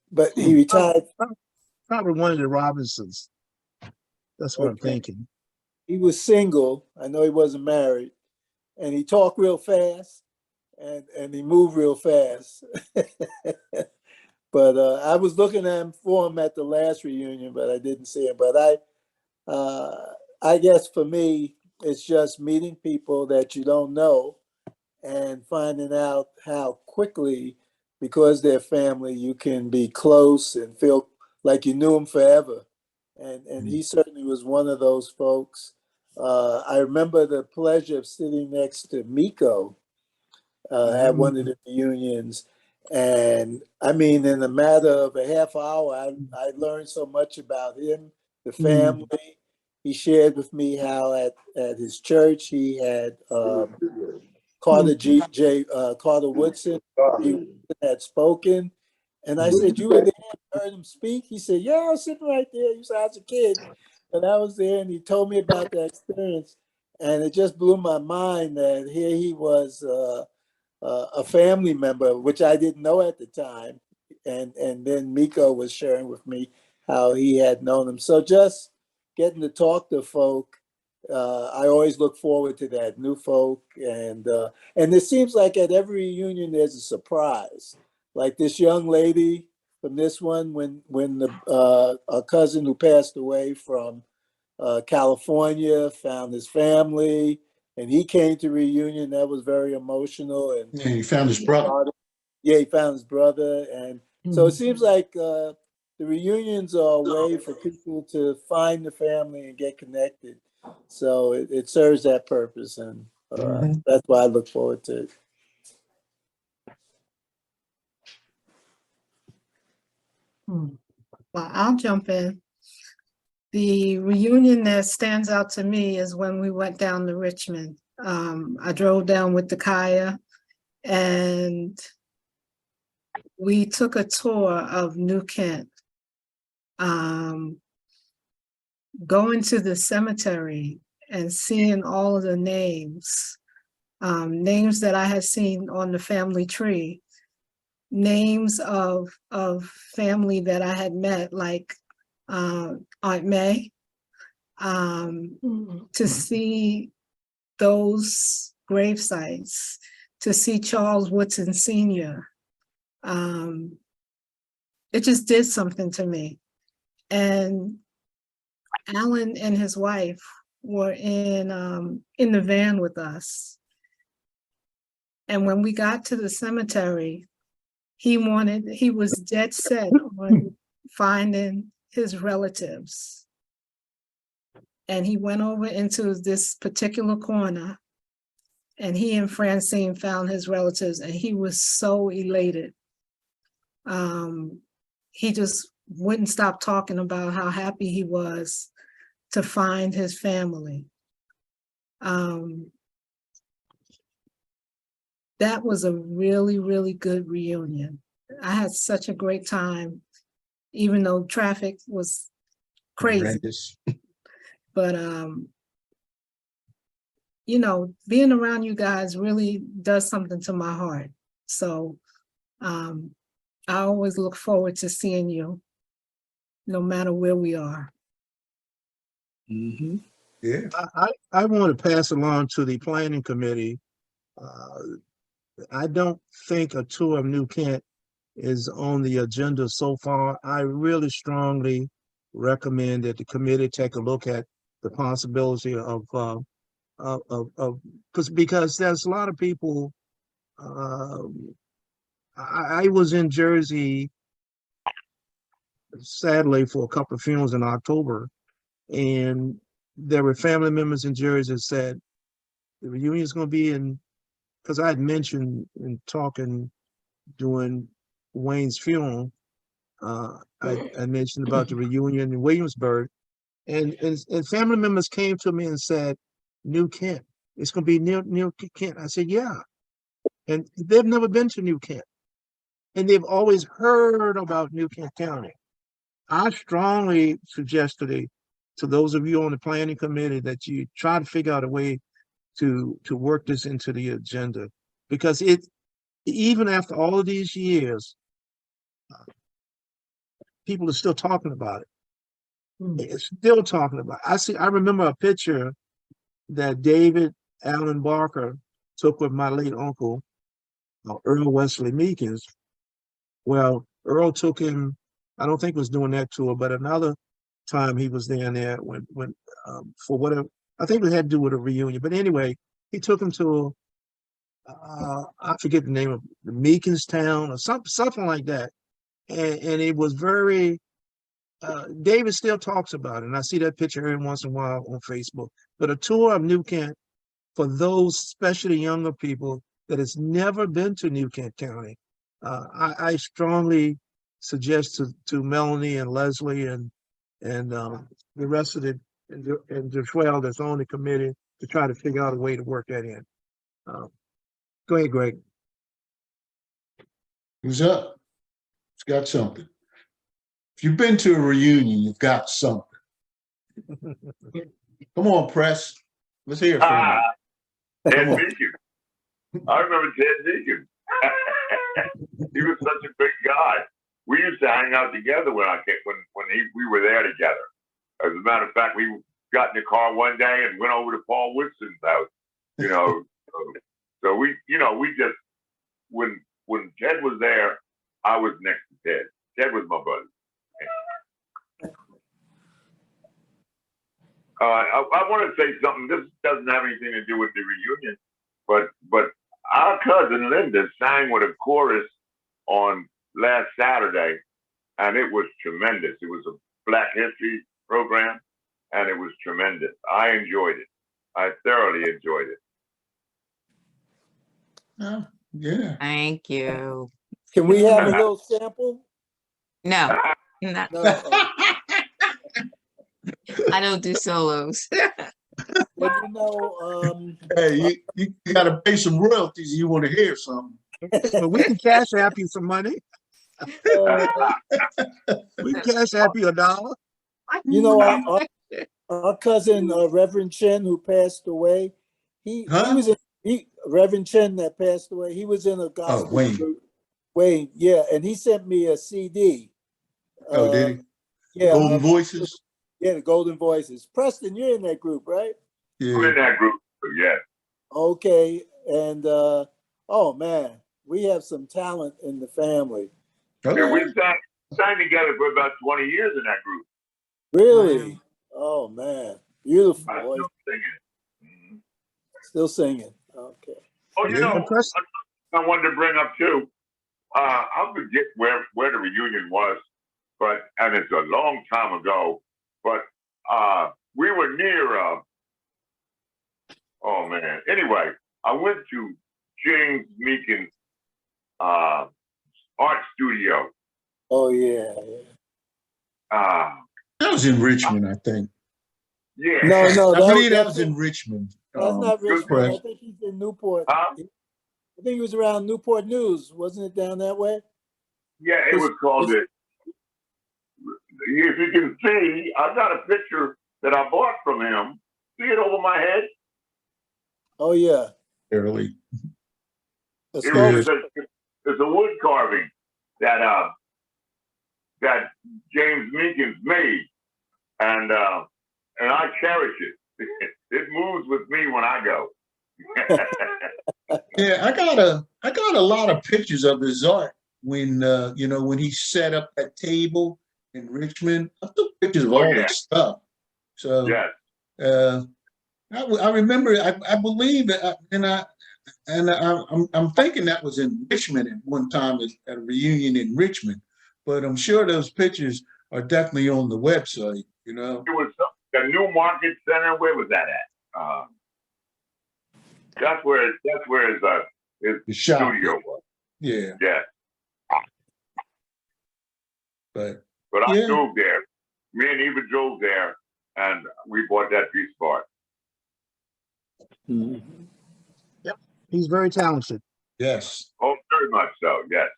but he retired. Probably one of the Robinsons. That's what I'm thinking. He was single. I know he wasn't married, and he talked real fast, and he moved real fast. But I was looking for him at the last reunion, but I didn't see him. But I guess for me, it's just meeting people that you don't know and finding out how quickly, because they're family, you can be close and feel like you knew them forever. And he certainly was one of those folks. I remember the pleasure of sitting next to Miko at one of the reunions. And I mean, in a matter of a half hour, I learned so much about him, the family. He shared with me how at his church he had Carter Carter Woodson had spoken. And I said, "You were there and heard him speak?" He said, "Yeah, I was sitting right there. You said I was a kid." And I was there and he told me about that experience. And it just blew my mind that here he was a family member, which I didn't know at the time. And then Miko was sharing with me how he had known him. So just getting to talk to folk, I always look forward to that, new folk. And it seems like at every reunion there's a surprise. Like this young lady from this one, when a cousin who passed away from California found his family, and he came to reunion. That was very emotional. And he found his brother. Yeah, he found his brother. And so it seems like the reunions are a way for people to find the family and get connected. So it serves that purpose. And that's why I look forward to it. Well, I'll jump in. The reunion that stands out to me is when we went down to Richmond. I drove down with the Kaya, and we took a tour of New Kent. Going to the cemetery and seeing all of the names, names that I had seen on the family tree, names of family that I had met, like Aunt May, to see those grave sites, to see Charles Woodson Sr. It just did something to me. And Alan and his wife were in the van with us. And when we got to the cemetery, he was dead set on finding his relatives. And he went over into this particular corner, and he and Francine found his relatives, and he was so elated. He just wouldn't stop talking about how happy he was to find his family. That was a really, really good reunion. I had such a great time, even though traffic was crazy. Horrendous. But you know, being around you guys really does something to my heart. So I always look forward to seeing you, no matter where we are. Mm-hmm. Yeah. I want to pass along to the planning committee. I don't think a tour of New Kent is on the agenda so far. I really strongly recommend that the committee take a look at the possibility of because there's a lot of people. I was in Jersey, sadly, for a couple of funerals in October, and there were family members in Jersey that said the reunion is going to be in, because I had mentioned in talking during Wayne's funeral, I mentioned about the reunion in Williamsburg, and family members came to me and said, New Kent, it's going to be near Kent. I said, yeah. And they've never been to New Kent. And they've always heard about New Kent County. I strongly suggest to those of you on the planning committee that you try to figure out a way to work this into the agenda, because even after all of these years, people are still talking about it. It's still talking about it. I remember a picture that David Allen Barker took with my late uncle, Earl Wesley Meekins. Well, Earl took him, I don't think he was doing that tour, but another time he was down there when for whatever, I think it had to do with a reunion. But anyway, he took him to, I forget the name of the Meekins town or something like that. And it was very, David still talks about it. And I see that picture every once in a while on Facebook. But a tour of New Kent for those, especially younger people that has never been to New Kent County, I strongly suggest to Melanie and Leslie and the rest of the and Joelle that's on the committee to try to figure out a way to work that in. Go ahead, Greg. Who's up? It's got something. If you've been to a reunion, you've got something. Come on, press. Let's hear it from you. Ted Deacon. I remember Ted Deacon. He was such a big guy. We used to hang out together when we were there together. As a matter of fact, we got in the car one day and went over to Paul Woodson's house. You know, so we just when Ted was there, I was next to Ted. Ted was my buddy. I want to say something. This doesn't have anything to do with the reunion, but our cousin Linda sang with a chorus on last Saturday, and it was tremendous. It was a Black History program, and it was tremendous. I enjoyed it. I thoroughly enjoyed it. Oh, yeah. Thank you. Can we have a little sample? No, no. I don't do solos. Well, hey, you got to pay some royalties. You want to hear something? But we can cash app you some money. We can cash app you $1. You know, our cousin Reverend Chen, who passed away, he was in Reverend Chen that passed away. He was in a gospel group. Wayne, yeah, and he sent me a CD. Oh, did he? Yeah, Golden Voices. Yeah, the Golden Voices. Preston, you're in that group, right? Yeah. I'm in that group, yeah. Okay, and oh man, we have some talent in the family. Oh, Yeah, yeah. we sang together for about 20 years in that group. Really? Wow. Oh man, beautiful I'm voice. still singing. Still singing. Okay. Oh, you Yeah. know, I wanted to bring up too. I forget where the reunion was, and it's a long time ago. But we were near. Oh man. Anyway, I went to James Meakin's art studio. Oh yeah. That was in Richmond, I think. Yeah. No, I believe that was in Richmond. That's not Richmond. I Press. think he's in Newport. Huh? I think he was around Newport News. Wasn't it down that way? Yeah, it was called it. If you can see, I got a picture that I bought from him. See it over my head? Oh yeah. Barely. It's a wood carving that that James Meakin made, and I cherish it. It moves with me when I go. Yeah, I got a lot of pictures of his art when when he set up that table in Richmond. I took pictures of all that stuff. So yes. I remember. I believe, I'm thinking that was in Richmond at one time at a reunion in Richmond, but I'm sure those pictures are definitely on the website. You know, It was the New Market Center. Where was that at? That's where his studio was. Yeah. Yeah. But I drove there. Me and Eva drove there, and we bought that piece of art. Mm-hmm. Yep, he's very talented. Yes. Oh, very much so. Yes.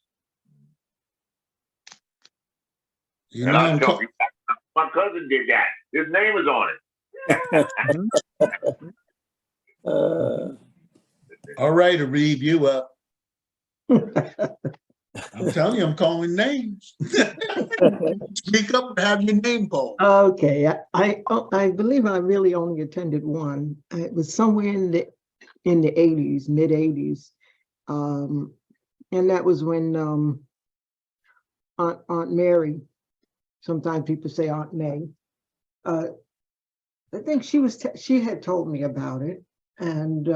You and know, I tell you, my cousin did that. His name is on it. All right, Arib, you up. I'm telling you, I'm calling names. Speak up and have your name called. Okay, I believe I really only attended one. It was somewhere in the 80s, mid 80s, and that was when Aunt Mary. Sometimes people say Aunt May. I think she had told me about it, and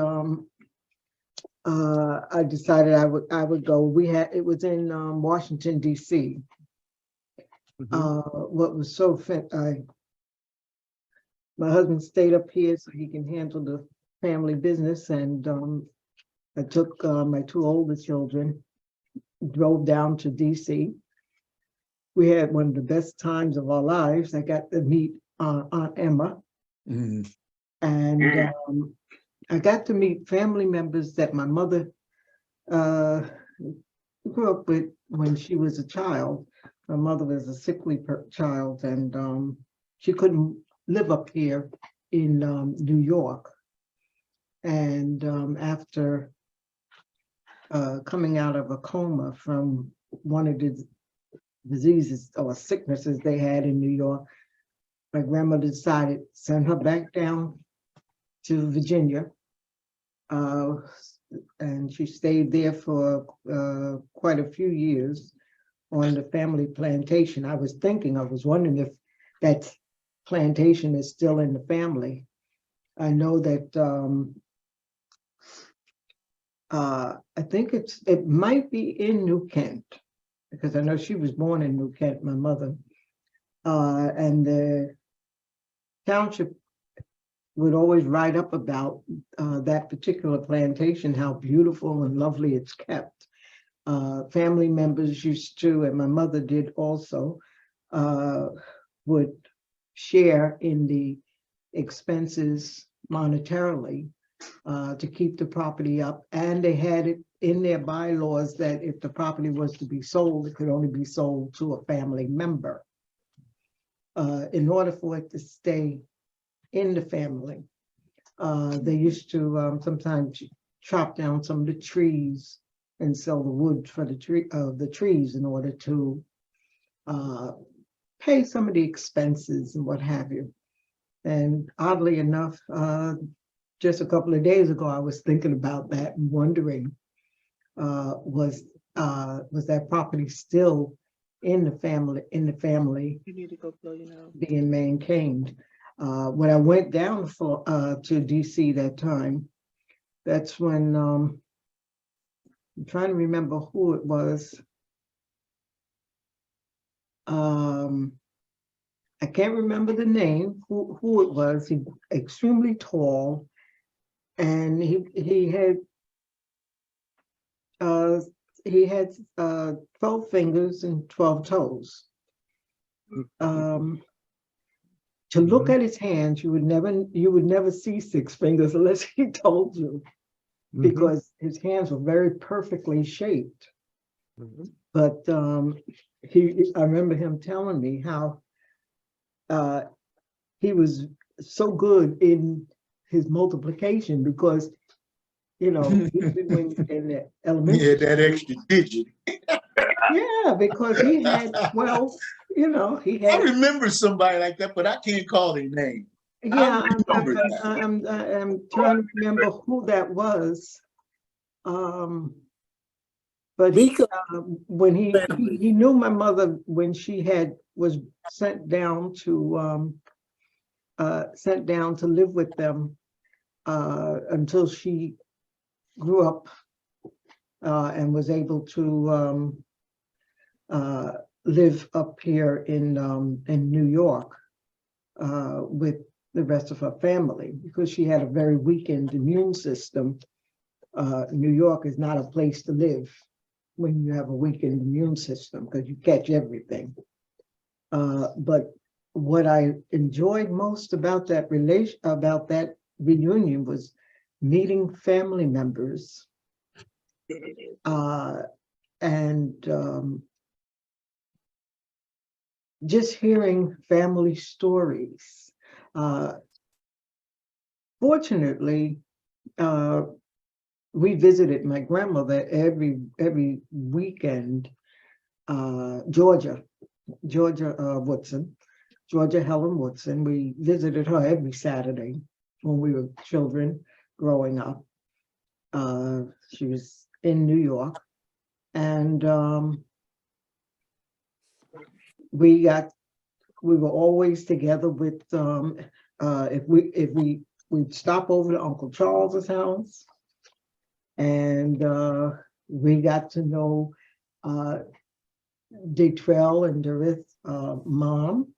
I decided I would go. It was in Washington D.C. What was so my husband stayed up here so he can handle the family business, and I took my two older children, drove down to D.C. We had one of the best times of our lives. I got to meet Aunt Emma, and I got to meet family members that my mother grew up with when she was a child. My mother was a sickly child, and she couldn't live up here in New York. And after coming out of a coma from one of the diseases or sicknesses they had in New York, my grandmother decided to send her back down to Virginia. And she stayed there for quite a few years on the family plantation. I was wondering if that plantation is still in the family. I know that I think it might be in New Kent, because I know she was born in New Kent, my mother. And the township would always write up about that particular plantation, how beautiful and lovely it's kept. Family members used to, and my mother did also, would share in the expenses monetarily to keep the property up. And they had it in their bylaws that if the property was to be sold, it could only be sold to a family member. In order for it to stay in the family, they used to sometimes chop down some of the trees and sell the wood for the trees in order to pay some of the expenses and what have you. And oddly enough, just a couple of days ago, I was thinking about that and wondering, was that property still in the family? You need to go blow your nose. Being maintained. When I went down to DC that time, that's when I'm trying to remember who it was. I can't remember the name, who it was. He extremely tall, and he had 12 fingers and 12 toes. To look at his hands, you would never see 6 fingers unless he told you, because his hands were very perfectly shaped. But I remember him telling me how he was so good in his multiplication, because even when in the elementary, that extra digit. yeah, because he had 12. He had. I remember somebody like that, but I can't call their name. Yeah, I'm trying to remember who that was. But when he knew my mother when she was sent down to live with them until she grew up and was able to live up here in New York with the rest of her family, because she had a very weakened immune system. New York is not a place to live when you have a weakened immune system, because you catch everything. But what I enjoyed most about that reunion was meeting family members and just hearing family stories. Fortunately, we visited my grandmother every weekend. Georgia Helen Woodson. We visited her every Saturday when we were children growing up. She was in New York, and we were always together with if we'd stop over to Uncle Charles's house, and we got to know Detrell and Dorith's mom.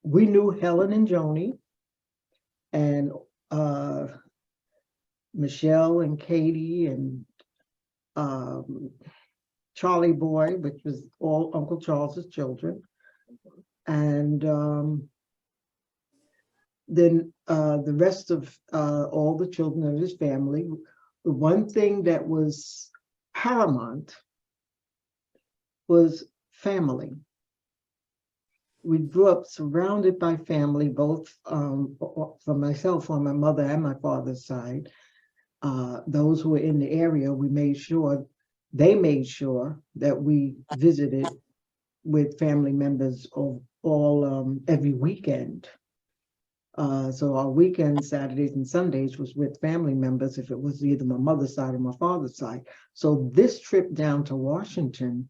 We knew Helen and Joni, and Michelle and Katie and Charlie Boy, which was all Uncle Charles's children. And then the rest of all the children of his family. The one thing that was paramount was family. We grew up surrounded by family, both for myself on my mother and my father's side. Those who were in the area, they made sure that we visited with family members every weekend. So our weekend, Saturdays and Sundays, was with family members if it was either my mother's side or my father's side. So this trip down to Washington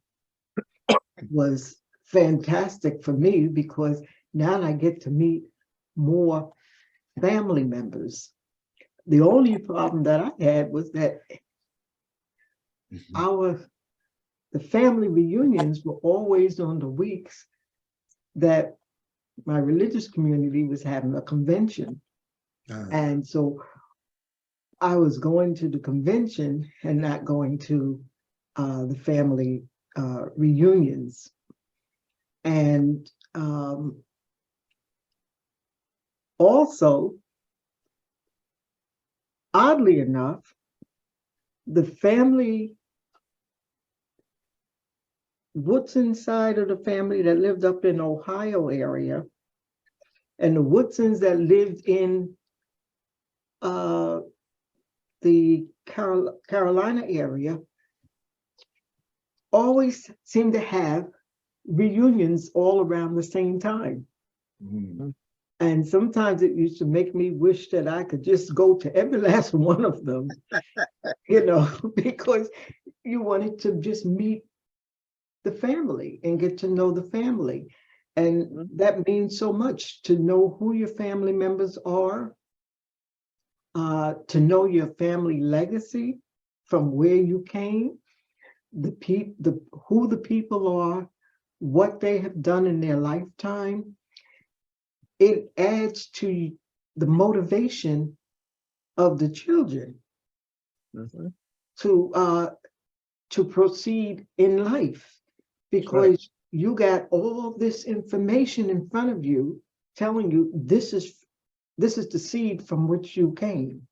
was fantastic for me, because now I get to meet more family members. The only problem that I had was that the family reunions were always on the weeks that my religious community was having a convention. And so I was going to the convention and not going to the family reunions. And also, oddly enough, the family, Woodson side of the family that lived up in Ohio area, and the Woodsons that lived in the Carolina area, always seem to have reunions all around the same time. Mhm. And sometimes it used to make me wish that I could just go to every last one of them, you know, because you wanted to just meet the family and get to know the family. And that means so much to know who your family members are, to know your family legacy from where you came, who the people are, what they have done in their lifetime. It adds to the motivation of the children to proceed in life, because you got all this information in front of you telling you this is the seed from which you came.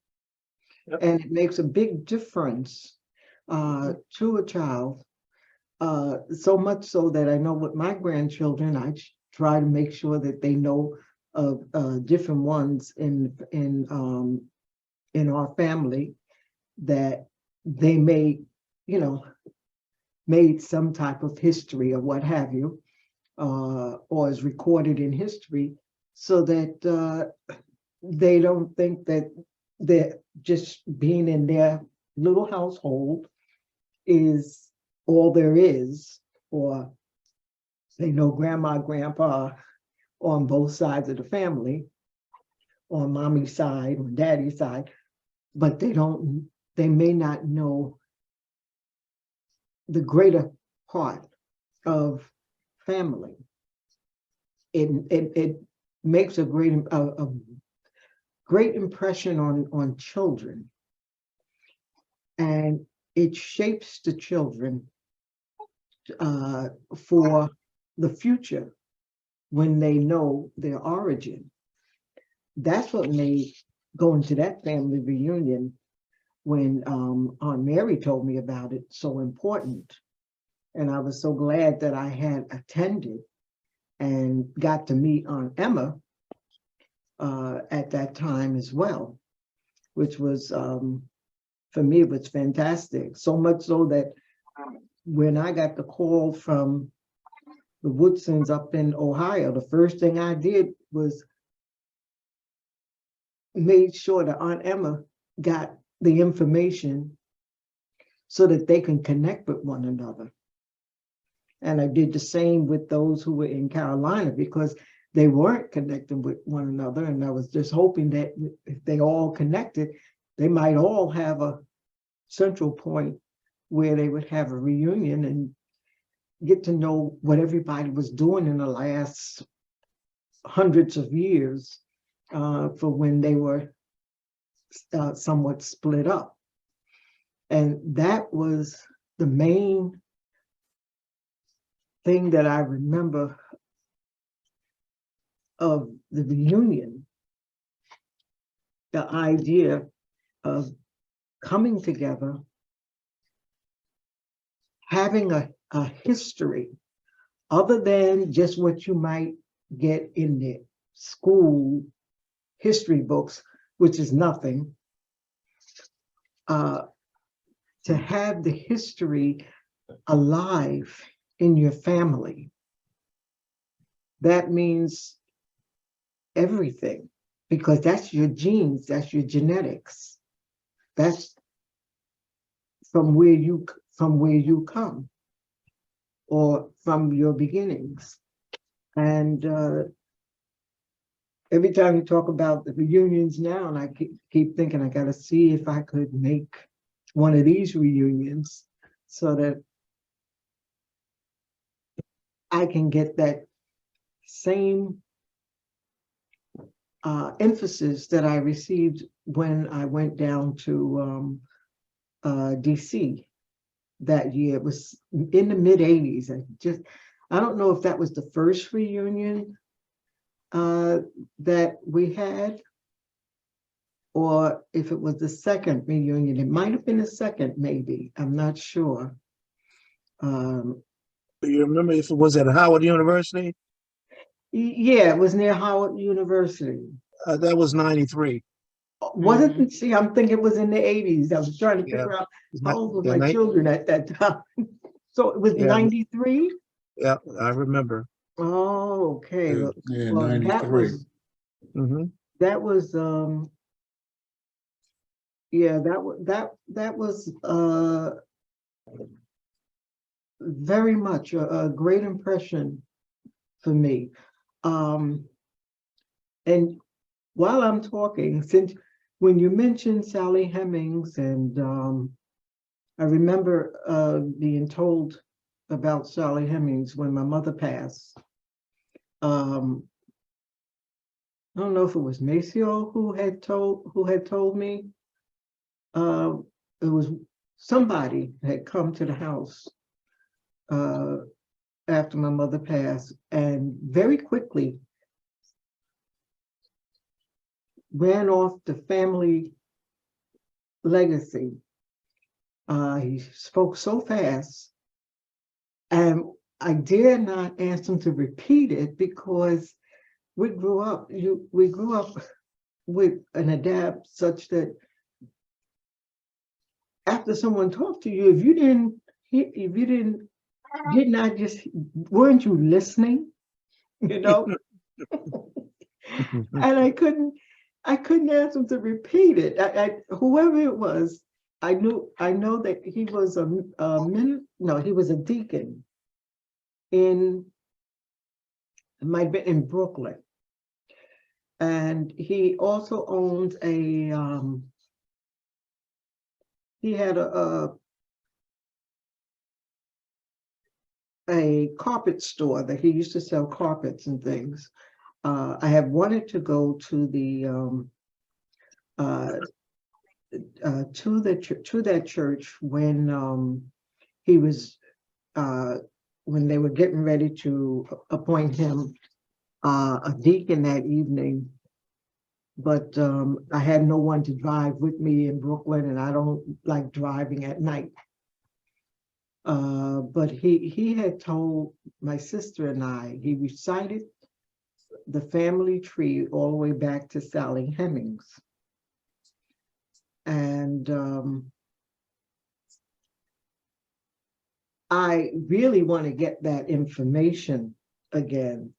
And it makes a big difference to a child, so much so that I know with my grandchildren, I try to make sure that they know of different ones in our family that they may, you know, made some type of history or what have you, or is recorded in history, so that they don't think that they're just being in their little household is all there is, or they know grandma, grandpa on both sides of the family, on mommy's side, on daddy's side, but they may not know the greater part of family. It makes a great impression on children, and it shapes the children for the future when they know their origin. That's what made going to that family reunion, when Aunt Mary told me about it, so important. And I was so glad that I had attended and got to meet Aunt Emma at that time as well, which was, for me, it was fantastic. So much so that when I got the call from the Woodsons up in Ohio, the first thing I did was made sure that Aunt Emma got the information so that they can connect with one another. And I did the same with those who were in Carolina, because they weren't connecting with one another. And I was just hoping that if they all connected, they might all have a central point where they would have a reunion and get to know what everybody was doing in the last hundreds of years, for when they were somewhat split up. And that was the main thing that I remember of the reunion, the idea of coming together, having a history other than just what you might get in the school history books, which is nothing. To have the history alive in your family, that means everything, because that's your genes, that's your genetics, that's from where you come, or from your beginnings. And every time you talk about the reunions now, and I keep thinking I got to see if I could make one of these reunions so that I can get that same emphasis that I received when I went down to DC that year. It was in the mid-'80s. I don't know if that was the first reunion that we had, or if it was the second reunion. It might have been the second, maybe. I'm not sure. Do you remember if it was at Howard University? Yeah, it was near Howard University. That was 93. Was it? See, I'm thinking it was in the 80s. I was trying to figure out how old were my children at that time. So it was 93? Yeah, I remember. Oh, okay. Yeah, Well, 93. That was yeah, that was very much a great impression for me. And while I'm talking, since when you mentioned Sally Hemings, and I remember being told about Sally Hemings when my mother passed. I don't know if it was Maceo who had told me. It was somebody had come to the house after my mother passed, and very quickly ran off the family legacy. He spoke so fast, and I dare not ask him to repeat it because we grew up with an adapt such that after someone talked to you, if you did not just, weren't you listening? You know? And I couldn't ask him to repeat it. Whoever it was, I know that he was he was a deacon it might have been in Brooklyn. And he also owned he had a carpet store that he used to sell carpets and things. I have wanted to go to that church when he was when they were getting ready to appoint him a deacon that evening. But I had no one to drive with me in Brooklyn, and I don't like driving at night. But he had told my sister and I, he recited the family tree all the way back to Sally Hemings. And I really want to get that information again,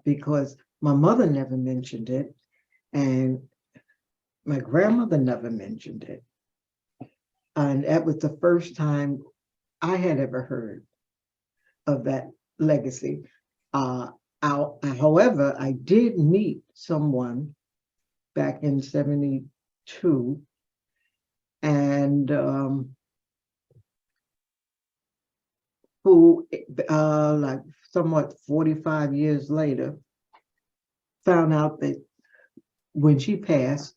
because my mother never mentioned it, and my grandmother never mentioned it. And that was the first time I had ever heard of that legacy. However, I did meet someone back in 72, and who like somewhat 45 years later found out that when she passed,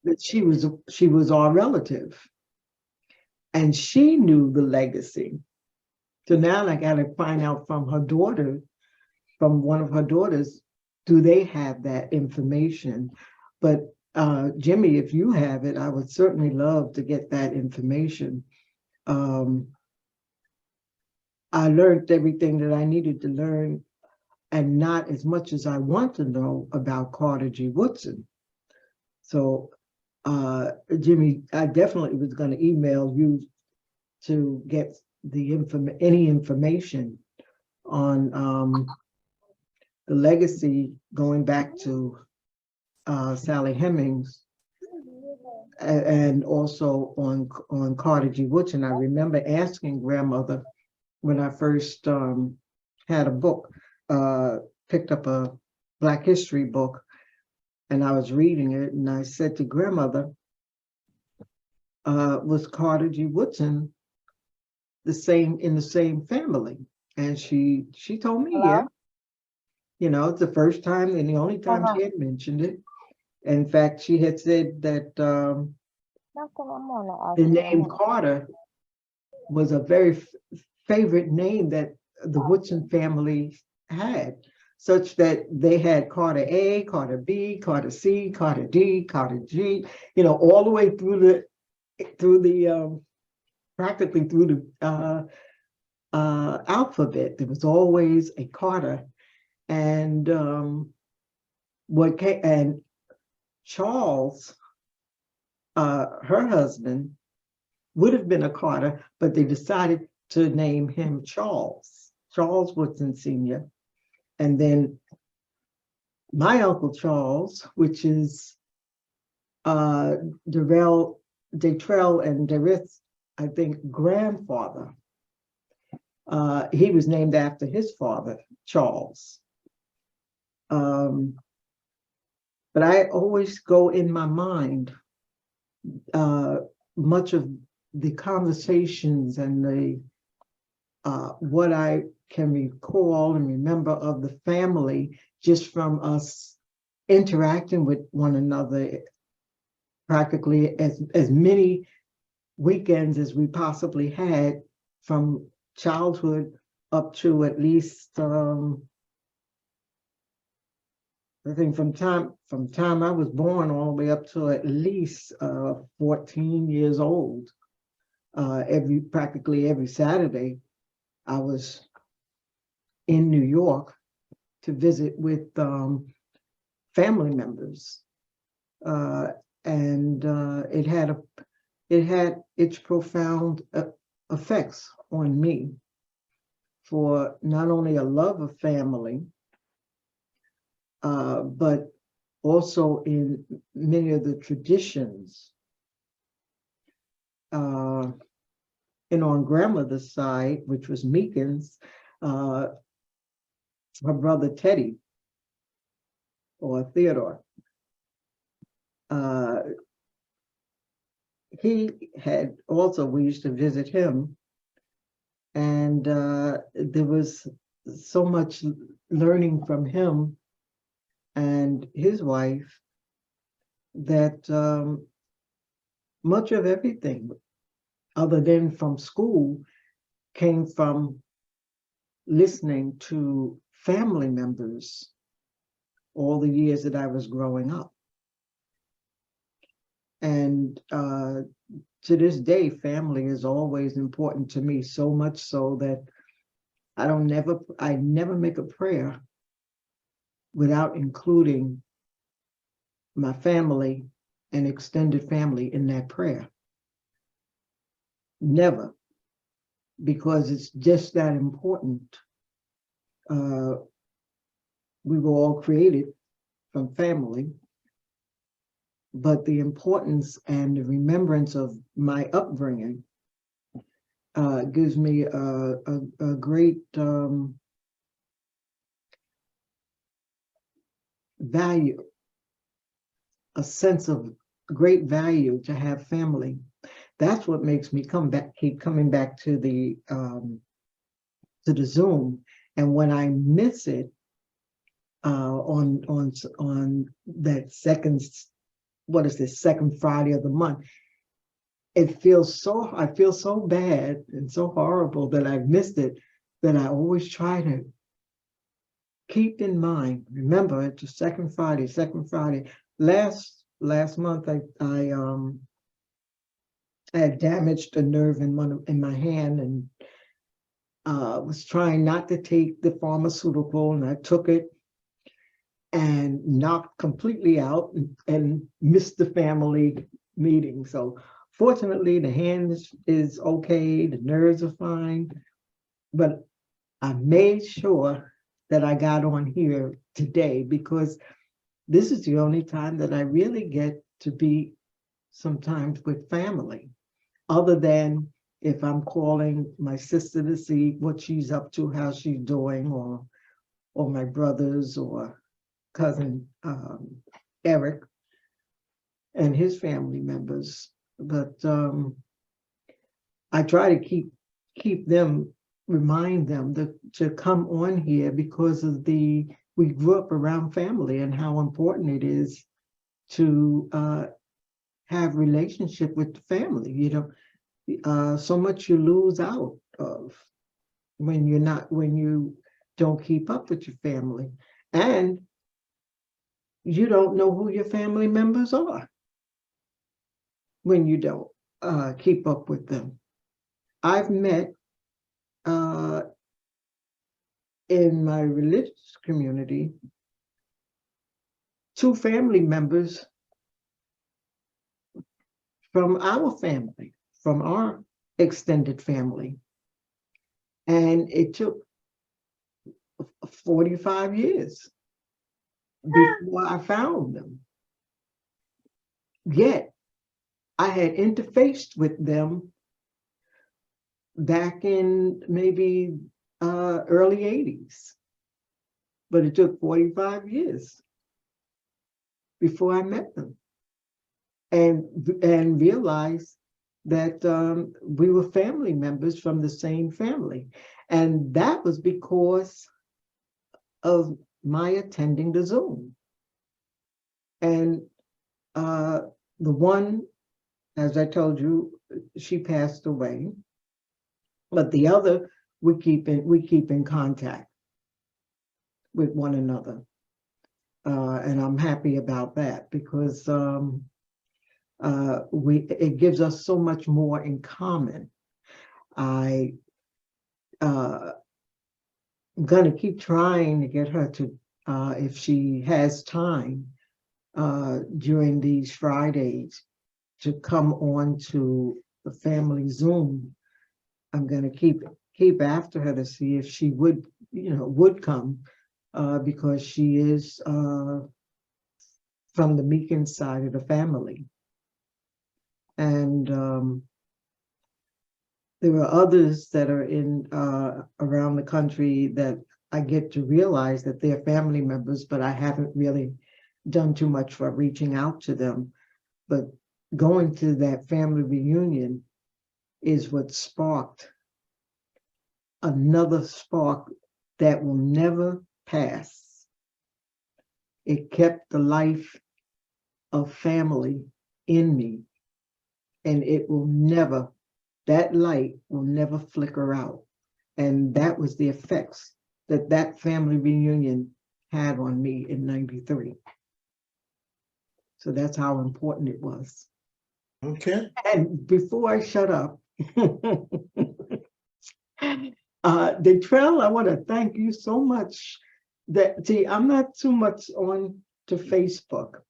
that she was our relative, and she knew the legacy. So now I got to find out from her daughter, from one of her daughters, do they have that information? But Jimmy, if you have it, I would certainly love to get that information. I learned everything that I needed to learn, and not as much as I want to know about Carter G. Woodson. So Jimmy, I definitely was going to email you to get the any information on the legacy going back to Sally Hemings, and also on Carter G. Woodson. I remember asking grandmother when I first had a book, picked up a Black History book, and I was reading it, and I said to grandmother, was Carter G. Woodson in the same family? And she told me, yeah. You know, it's the first time and the only time she had mentioned it. In fact, she had said that the name Carter was a very favorite name that the Woodson family had. such that they had Carter A, Carter B, Carter C, Carter D, Carter G, all the way through the practically through the alphabet. There was always a Carter, and and Charles, her husband, would have been a Carter, but they decided to name him Charles Woodson Sr. And then my Uncle Charles, which is Detrell and Derith's, I think, grandfather. He was named after his father, Charles. But I always go in my mind, much of the conversations and the what I can recall and remember of the family just from us interacting with one another practically as many weekends as we possibly had from childhood up to at least I think from time I was born all the way up to at least 14 years old. Practically every Saturday, I was in New York to visit with family members, and it had its profound effects on me for not only a love of family, but also in many of the traditions. And on grandmother's side, which was Meekins, her brother Teddy, or Theodore, he had also, we used to visit him, and there was so much learning from him and his wife that much of everything other than from school came from listening to family members all the years that I was growing up. And to this day, family is always important to me, so much so that I never make a prayer without including my family and extended family in that prayer. Never, because it's just that important. We were all created from family, but the importance and the remembrance of my upbringing gives me a great value, a sense of great value to have family. That's what makes me keep coming back to the Zoom. And when I miss it on that second Friday of the month, I feel so bad and so horrible that I've missed it, that I always try to keep in mind, remember it's the second Friday. Last month I had damaged a nerve in my hand, and was trying not to take the pharmaceutical, and I took it and knocked completely out and missed the family meeting. So fortunately, the hand is okay, the nerves are fine, but I made sure that I got on here today because this is the only time that I really get to be sometimes with family, other than if I'm calling my sister to see what she's up to, how she's doing, or my brothers or cousin Eric and his family members. But I try to keep them, remind them to come on here because of we grew up around family and how important it is to have relationship with the family. So much you lose out of when you don't keep up with your family. And you don't know who your family members are when you don't keep up with them. I've met in my religious community 2 family members from our family, from our extended family. And it took 45 years before I found them. Yet I had interfaced with them back in maybe early 80s. But it took 45 years before I met them and realized that we were family members from the same family. And that was because of my attending the Zoom. And the one, as I told you, she passed away, but the other, we keep in contact with one another. And I'm happy about that because it gives us so much more in common. I'm gonna keep trying to get her to, if she has time during these Fridays, to come on to the family Zoom. I'm gonna keep after her to see if she would come, because she is from the Meekins side of the family. And there are others that are in around the country that I get to realize that they're family members, but I haven't really done too much for reaching out to them. But going to that family reunion is what sparked another spark that will never pass. It kept the life of family in me, and it will never, that light will never flicker out. And that was the effects that family reunion had on me in '93. So that's how important it was. Okay. And before I shut up, Detrell, I want to thank you so much. I'm not too much on to Facebook.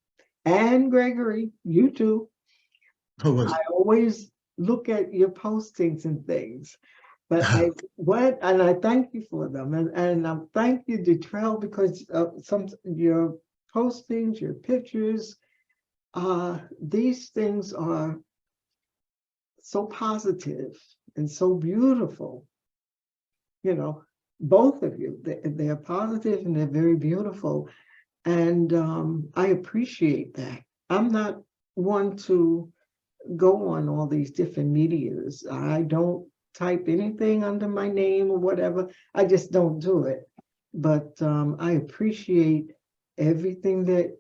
And Gregory, you too. I always look at your postings and things, but I thank you for them, and I thank you, Detrell, because your postings, your pictures, these things are so positive and so beautiful. Both of you, they're positive and they're very beautiful, and I appreciate that. I'm not one to go on all these different medias. I don't type anything under my name or whatever. I just don't do it. But I appreciate everything that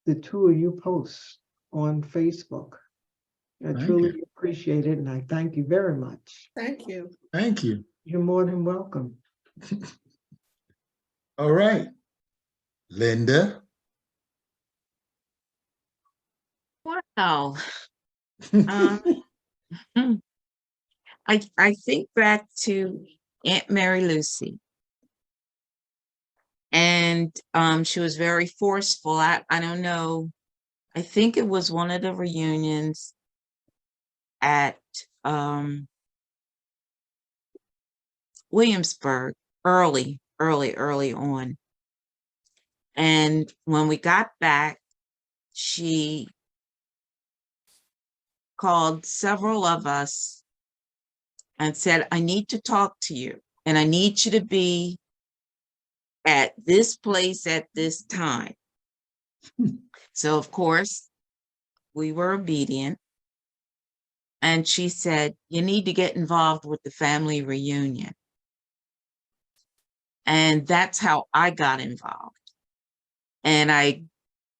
the 2 of you post on Facebook. I truly appreciate it, and I thank you very much. Thank you. Thank you. You're more than welcome. All right. Linda. Wow. I think back to Aunt Mary Lucy. And she was very forceful. I don't know. I think it was one of the reunions at Williamsburg, early on. And when we got back, she called several of us and said, I need to talk to you, and I need you to be at this place at this time. So of course, we were obedient. And she said, you need to get involved with the family reunion. And that's how I got involved. And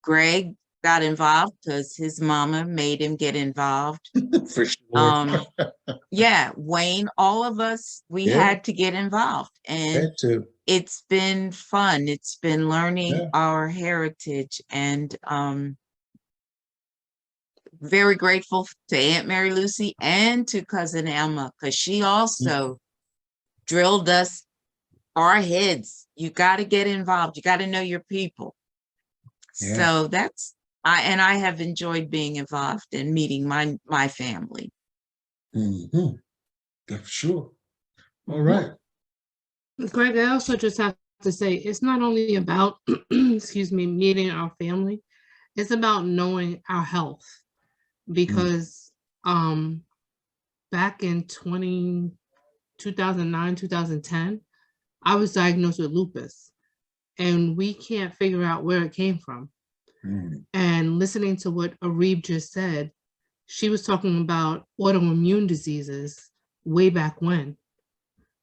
Greg got involved because his mama made him get involved. For sure. Yeah, Wayne, all of us, we Yeah. had to get involved, and That too. it's been fun. It's been learning Yeah. our heritage, and very grateful to Aunt Mary Lucy and to Cousin Emma, because she also drilled us our heads. You got to get involved. You got to know your people. Yeah. So that's I have enjoyed being involved and meeting my family. Mm-hmm. Yeah, for sure. All right. Greg, I also just have to say, it's not only about, excuse me, meeting our family, it's about knowing our health. Because back in 2009, 2010, I was diagnosed with lupus, and we can't figure out where it came from. And listening to what Arib just said, she was talking about autoimmune diseases way back when.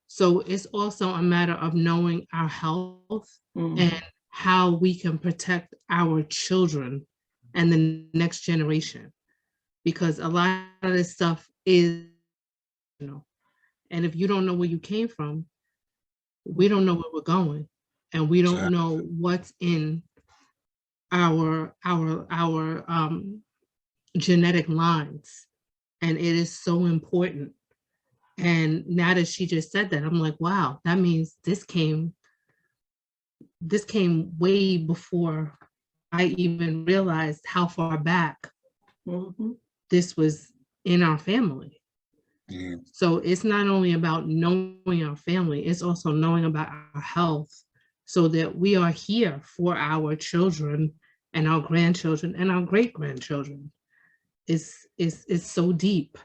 So it's also a matter of knowing our health and how we can protect our children and the next generation. Because a lot of this stuff is, and if you don't know where you came from, we don't know where we're going, and we don't know what's in our genetic lines, and it is so important. And now that she just said that, I'm like, wow, that means this came way before I even realized how far back this was in our family. So it's not only about knowing our family, it's also knowing about our health, so that we are here for our children and our grandchildren and our great-grandchildren. It's so deep.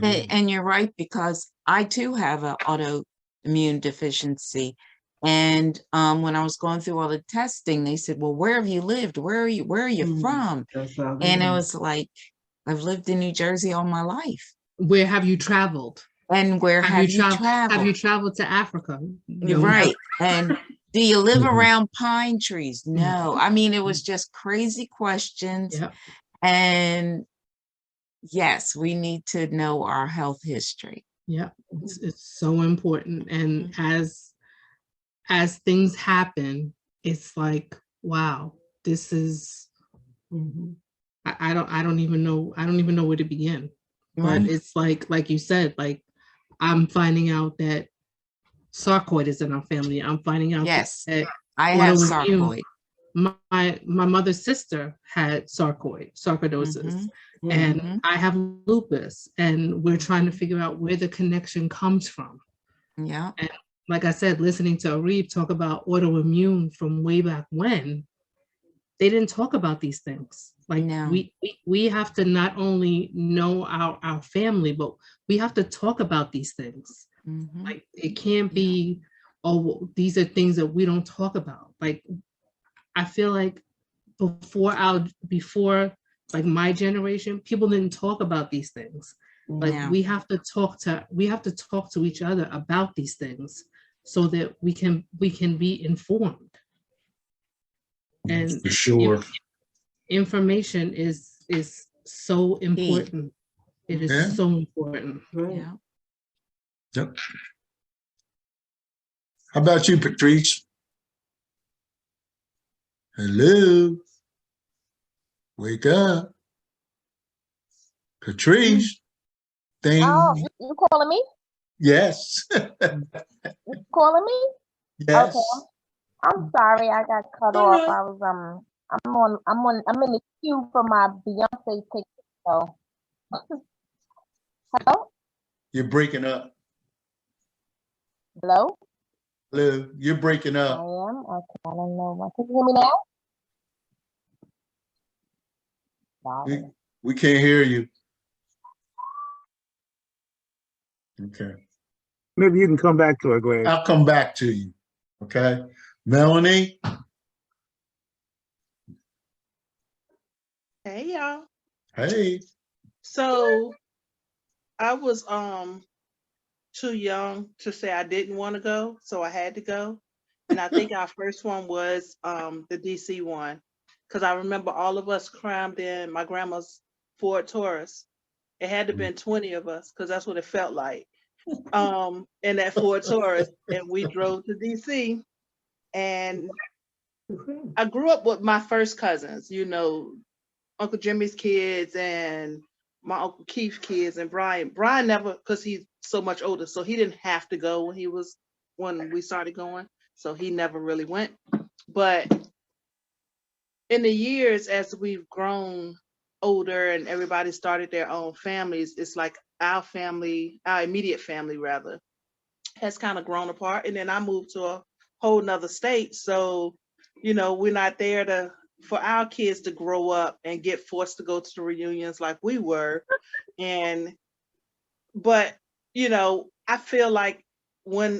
And you're right, because I too have an autoimmune deficiency. And when I was going through all the testing, they said, well, where have you lived? Where are you from? And it was like, I've lived in New Jersey all my life. Where have you traveled? And where have you traveled? Have you traveled to Africa? You're right. And do you live around pine trees? No. I mean, it was just crazy questions. Yep. And yes, we need to know our health history. Yeah, it's so important. And as things happen, it's like, wow, this is, I don't even know where to begin. But it's like you said, like, I'm finding out that sarcoid is in our family. I'm finding out that I have sarcoid. My mother's sister had sarcoidosis, and I have lupus, and we're trying to figure out where the connection comes from. Yeah. And like I said, listening to Arib talk about autoimmune from way back when, they didn't talk about these things. Like, we have to not only know our family, but we have to talk about these things. Like, it can't be, oh, these are things that we don't talk about. Like, I feel like before like my generation, people didn't talk about these things. Like, we have to talk to each other about these things so that we can be informed. And for sure, information is so important. It is so important. Yeah. Yep. How about you, Patrice? Hello. Wake up. Patrice. Oh, you calling me? Yes. You calling me? Yes. Okay. I'm sorry I got cut off. I was I'm in the queue for my Beyonce ticket. So hello? You're breaking up. Hello? Hello. You're breaking up. I am? Okay, I don't know. Can you hear me now? We can't hear you. Okay. Maybe you can come back to it, Greg. I'll come back to you. Okay. Melanie? Hey, y'all. Hey. So I was too young to say I didn't want to go, so I had to go. And I think our first one was the DC one. because I remember all of us crammed in my grandma's Ford Taurus. It had to have been 20 of us because that's what it felt like. In that Ford Taurus, and we drove to DC. And I grew up with my first cousins, you know, Uncle Jimmy's kids and my Uncle Keith's kids and Brian. Brian never, because he's so much older, so he didn't have to go when we started going. So he never really went. But in the years as we've grown older and everybody started their own families, it's like our family, our immediate family rather, has kind of grown apart. And then I moved to a whole nother state. So, you know, we're not there for our kids to grow up and get forced to go to the reunions like we were. But, you know, I feel like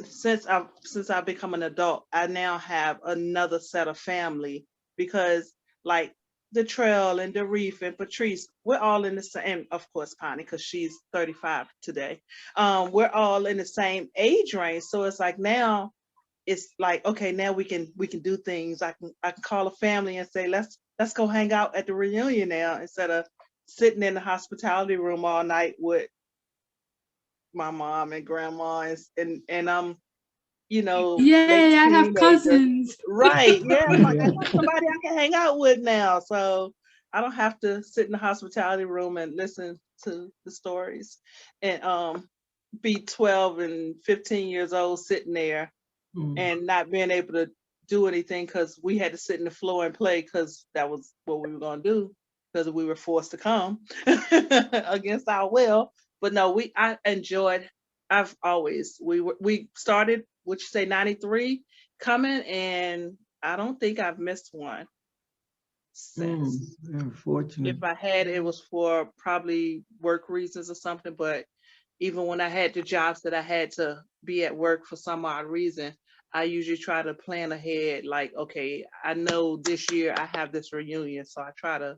since I've become an adult, I now have another set of family because like the Trail and the Reef and Patrice, we're all in the same, of course, Connie, because she's 35 today. We're all in the same age range. So it's like now it's like, okay, now we can do things. I can call a family and say, let's go hang out at the reunion now instead of sitting in the hospitality room all night with my mom and grandma and you know, Yay, I have cousins. right? Yeah, I'm like, I got somebody I can hang out with now, so I don't have to sit in the hospitality room and listen to the stories and be 12 and 15 years old sitting there and not being able to do anything because we had to sit in the floor and play because that was what we were going to do because we were forced to come against our will. But no, I enjoyed. We started, would you say 93 coming, and I don't think I've missed one since. Unfortunate. If I had, it was for probably work reasons or something. But even when I had the jobs that I had to be at work for some odd reason, I usually try to plan ahead. Like, okay, I know this year I have this reunion, so I try to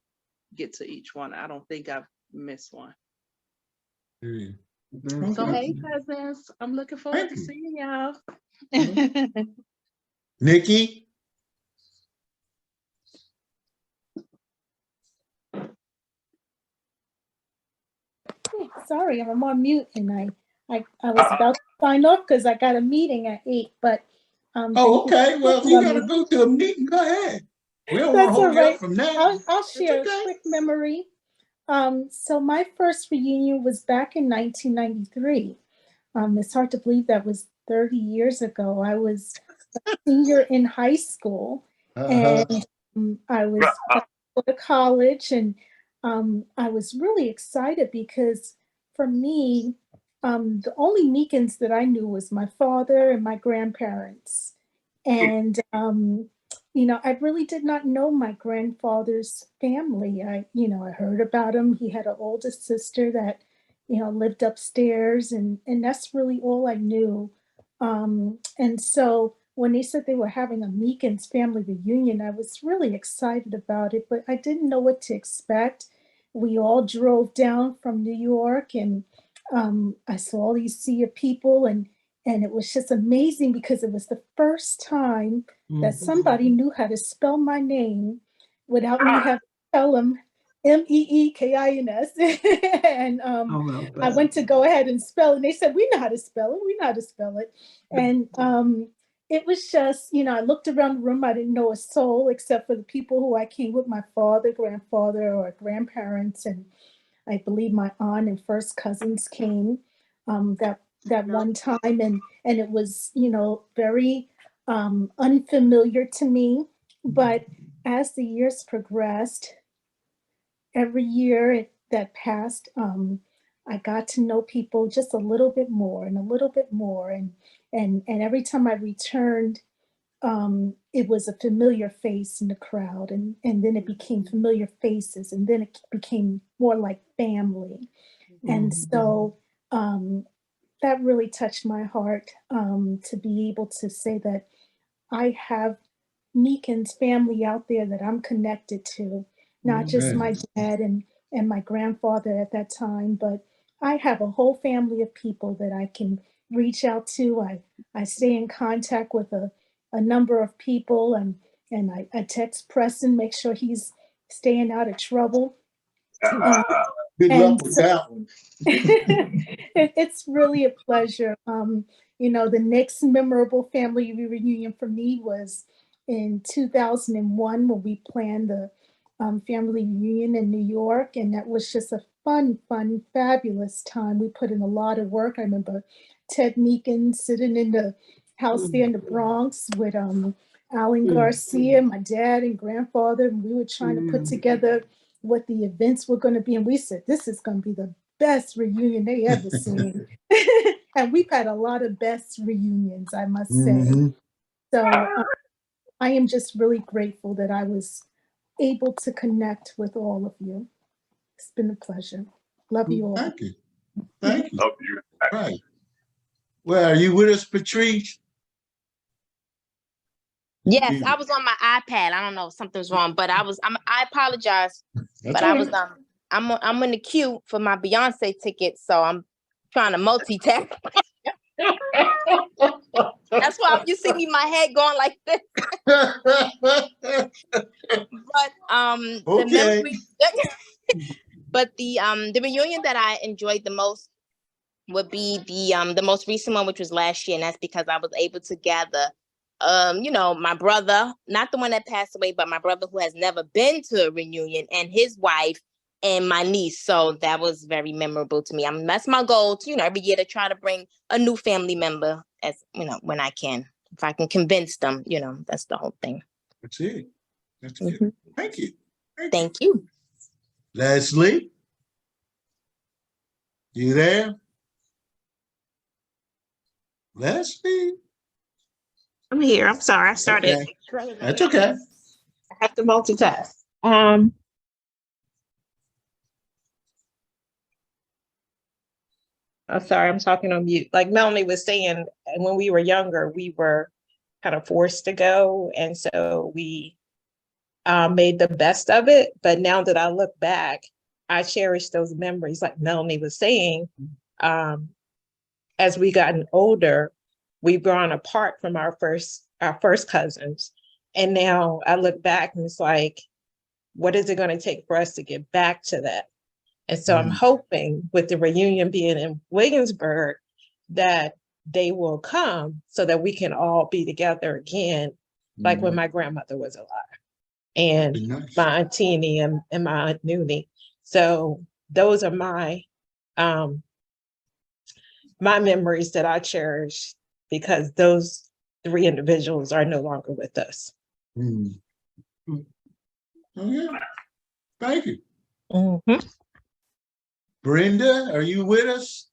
get to each one. I don't think I've missed one. So hey, cousins, I'm looking forward to seeing y'all. Nikki? Sorry, I'm on mute and I was about to sign off because I got a meeting at 8, but okay. Well, if you gotta go to a meeting, go ahead. We don't want to hold you up from that. I'll share a quick memory. So my first reunion was back in 1993. It's hard to believe that was 30 years ago. I was a senior in high school, and I was going to college, and I was really excited because for me, the only Meekins that I knew was my father and my grandparents. And, you know, I really did not know my grandfather's family. I heard about him. He had an older sister that, you know, lived upstairs, and that's really all I knew. And so when they said they were having a Meekins family reunion, I was really excited about it, but I didn't know what to expect. We all drove down from New York, and I saw all these sea of people, and it was just amazing because it was the first time that somebody knew how to spell my name without me having to tell them Meekins. And I went to go ahead and spell it, and they said, we know how to spell it. We know how to spell it. And it was just, you know, I looked around the room. I didn't know a soul except for the people who I came with, my father, grandfather, or grandparents. And I believe my aunt and first cousins came that one time. And it was, you know, very unfamiliar to me. But as the years progressed, every year that passed, I got to know people just a little bit more and a little bit more. And every time I returned, it was a familiar face in the crowd, and then it became familiar faces, and then it became more like family. And so that really touched my heart, to be able to say that I have Meekins family out there that I'm connected to, not just my dad and my grandfather at that time, but I have a whole family of people that I can reach out to. I stay in contact with a number of people, and And I text Preston, make sure he's staying out of trouble. Good And luck with that one. it's really a pleasure. You know, the next memorable family reunion for me was in 2001 when we planned the family reunion in New York. And that was just a fun, fabulous time. We put in a lot of work. I remember Ted Meekin sitting in the house there in the Bronx with Alan Garcia, my dad and grandfather, and we were trying to put together what the events were going to be. And we said, this is going to be the best reunion they ever seen. And we've had a lot of best reunions, I must say. So I am just really grateful that I was able to connect with all of you. It's been a pleasure. Love you all. Thank you. Thank you. Love you. Right. Well, are you with us, Patrice? Yes, I was on my iPad. I don't know if something's wrong, but I apologize. That's but all I was right. I'm in the queue for my Beyonce ticket, so I'm trying to multitask. That's why you see me my head going like this. But Okay. the reunion that I enjoyed the most would be the most recent one, which was last year, and that's because I was able to gather you know, my brother, not the one that passed away, but my brother who has never been to a reunion, and his wife and my niece. So that was very memorable to me. I mean, that's my goal to, you know, every year to try to bring a new family member, as you know, when I can. If I can convince them, you know, that's the whole thing. That's it. That's it. Thank you. Thank you. Leslie, you there? Leslie? I'm here. I'm sorry. I started. Okay. That's okay. I have to multitask. I'm sorry, I'm talking on mute. Like Melanie was saying, when we were younger, we were kind of forced to go. And so we made the best of it. But now that I look back, I cherish those memories. Like Melanie was saying, as we gotten older, we've grown apart from our first cousins. And now I look back and it's like, what is it going to take for us to get back to that? And so I'm hoping with the reunion being in Williamsburg that they will come so that we can all be together again, like when my grandmother was alive, and my Aunt Teeny and my Aunt Noonie. So those are my my memories that I cherish, because those three individuals are no longer with us. Oh, yeah. Thank you. Brenda, are you with us?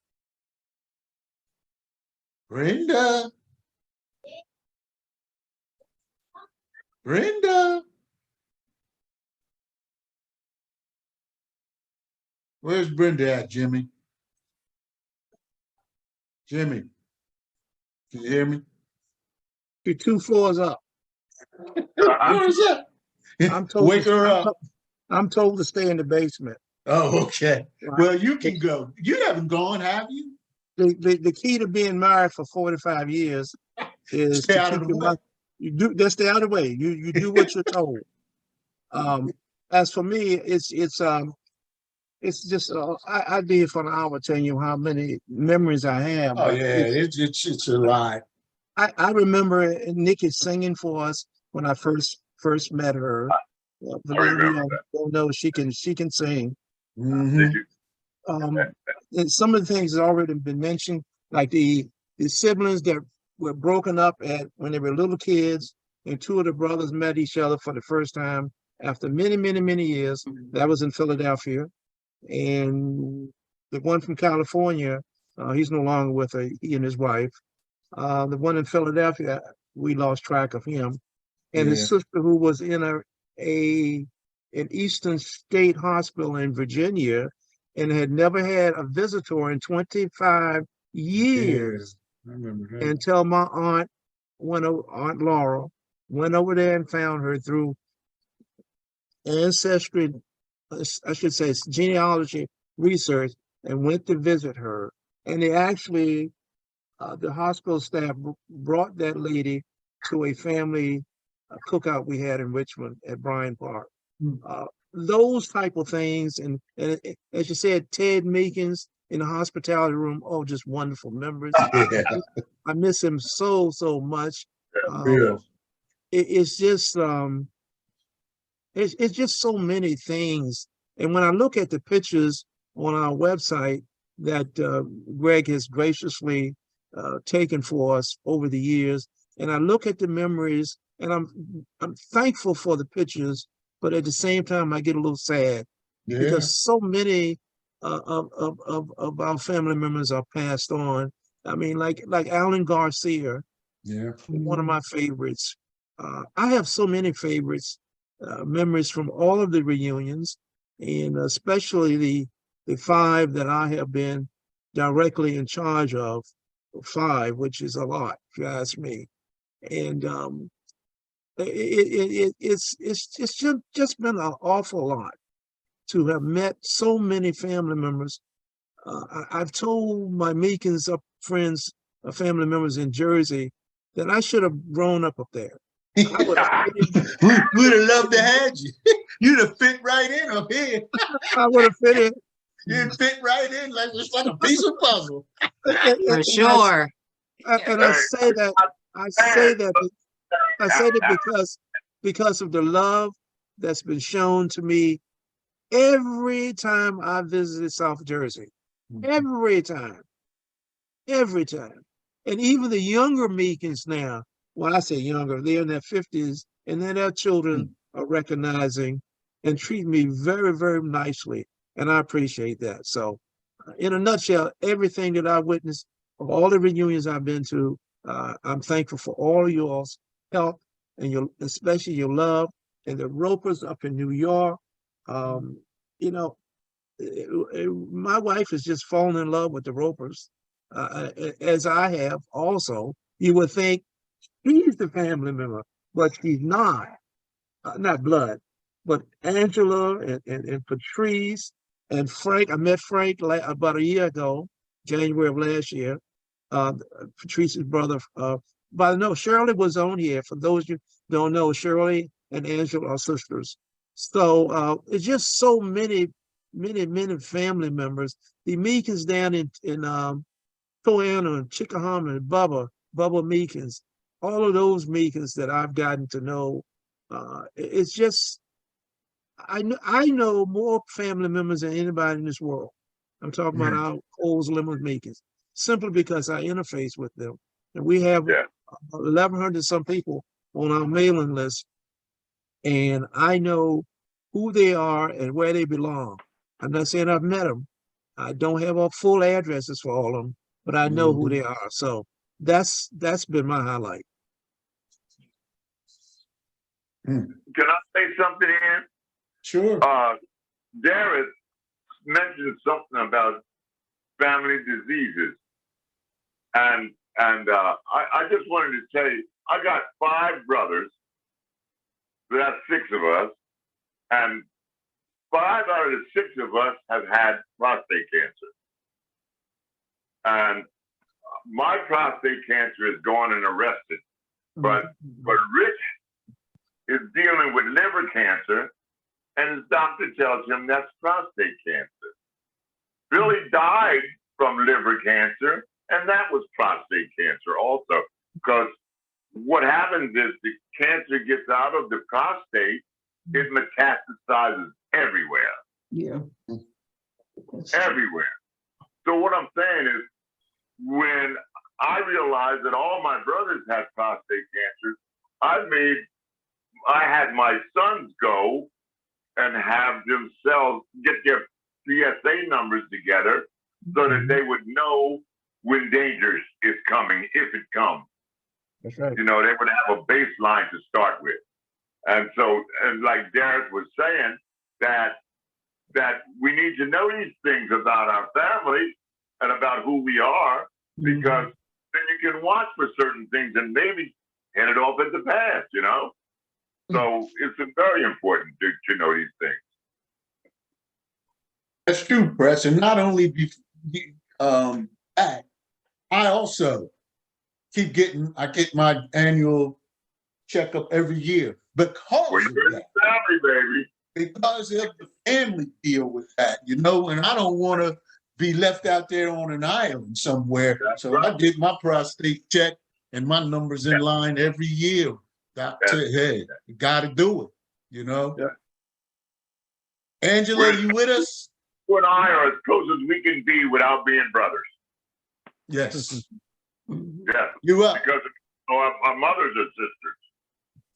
Brenda? Brenda? Where's Brenda at, Jimmy? Jimmy, can you hear me? You're 2 floors up. Where is that? I'm told Wake her up. I'm told to stay in the basement. Oh, okay. Well, you can go. You haven't gone, have you? The key to being married for 45 years is Stay to out keep of the your way. mouth. Just stay out of the way. You do what you're told. As for me, it's just I'd be here for an hour telling you how many memories I have. Oh yeah, it's a lie. I remember Nikki singing for us when I first met her. For those of you who don't know, she can sing. And some of the things that already been mentioned, like the siblings that were broken up when they were little kids, and 2 of the brothers met each other for the first time after many years. That was in Philadelphia. And the one from California, he's no longer with her, he and his wife. The one in Philadelphia, we lost track of him. And his sister, who was in an Eastern State Hospital in Virginia and had never had a visitor in 25 years. I remember that. Until my Aunt Laura, went over there and found her through ancestry, I should say genealogy research, and went to visit her. And they actually, the hospital staff brought that lady to a family cookout we had in Richmond at Bryant Park. Those type of things, and as you said, Ted Meekins in the hospitality room, oh, just wonderful members. Yeah. I miss him so much. Real. It's just it's just so many things. And when I look at the pictures on our website that Greg has graciously taken for us over the years, and I look at the memories, and I'm thankful for the pictures, but at the same time I get a little sad because so many of our family members are passed on. I mean, like Alan Garcia, one of my favorites. I have so many favorites, memories from all of the reunions, and especially the 5 that I have been directly in charge of, 5, which is a lot, if you ask me. And it's just been an awful lot to have met so many family members. I've told my Meekins friends, family members in Jersey, that I should have grown up there. We'd have loved to have you. You'd have fit right in up here. I would have fit in. You'd fit right in like just like a piece of puzzle. For sure. And I say that because of the love that's been shown to me every time I visited South Jersey. Every time. And even the younger Meekins now, when I say younger, they're in their 50s, and then their children are recognizing and treat me very, very nicely. And I appreciate that. So in a nutshell, everything that I witnessed, of all the reunions I've been to, I'm thankful for all of y'all's help and especially your love. And the Ropers up in New York, you know, my wife has just fallen in love with the Ropers, as I have also. You would think she's the family member, but she's not. Not blood, but Angela and Patrice and Frank. I met Frank about a year ago, January of last year. Patrice's brother. But no, Shirley was on here. For those you don't know, Shirley and Angela are sisters. So it's just so many family members. The Meekins down in Toanna and Chickahoma and Bubba Meekins, all of those Meekins that I've gotten to know. It's just, I know more family members than anybody in this world. I'm talking about our Coles Lemon Meekins, simply because I interface with them. And we have 1,100 some people on our mailing list, and I know who they are and where they belong. I'm not saying I've met them. I don't have all full addresses for all of them, but I know who they are. So that's been my highlight. Can I say something here? Sure. Darius mentioned something about family diseases, and I just wanted to tell you, I got 5 brothers. So that's 6 of us, and 5 out of the 6 of us have had prostate cancer. And my prostate cancer is gone and arrested, but Rich is dealing with liver cancer, and his doctor tells him that's prostate cancer. Billy died from liver cancer, and that was prostate cancer also, because what happens is the cancer gets out of the prostate, it metastasizes everywhere. Yeah. Everywhere. So what I'm saying is, when I realized that all my brothers had prostate cancer, I had my sons go and have themselves get their PSA numbers together so that they would know when danger is coming, if it comes. That's right. You know, they would have a baseline to start with. And so, and like Derek was saying, that we need to know these things about our families and about who we are, because then you can watch for certain things and maybe hand it off at the past, you know? So it's very important to know these things. That's true, Press. And not only I also I get my annual checkup every year because Well, of you're in that. the family, baby. Because of the family deal with that, you know, and I don't want to be left out there on an island somewhere. That's So right. I get my prostate checked and my numbers in line every year. Doctor, hey, you got to do it, you know. Yeah. Angela, you with us? You and I are as close as we can be without being brothers. Yes. Yeah. You up? Because our mothers are sisters.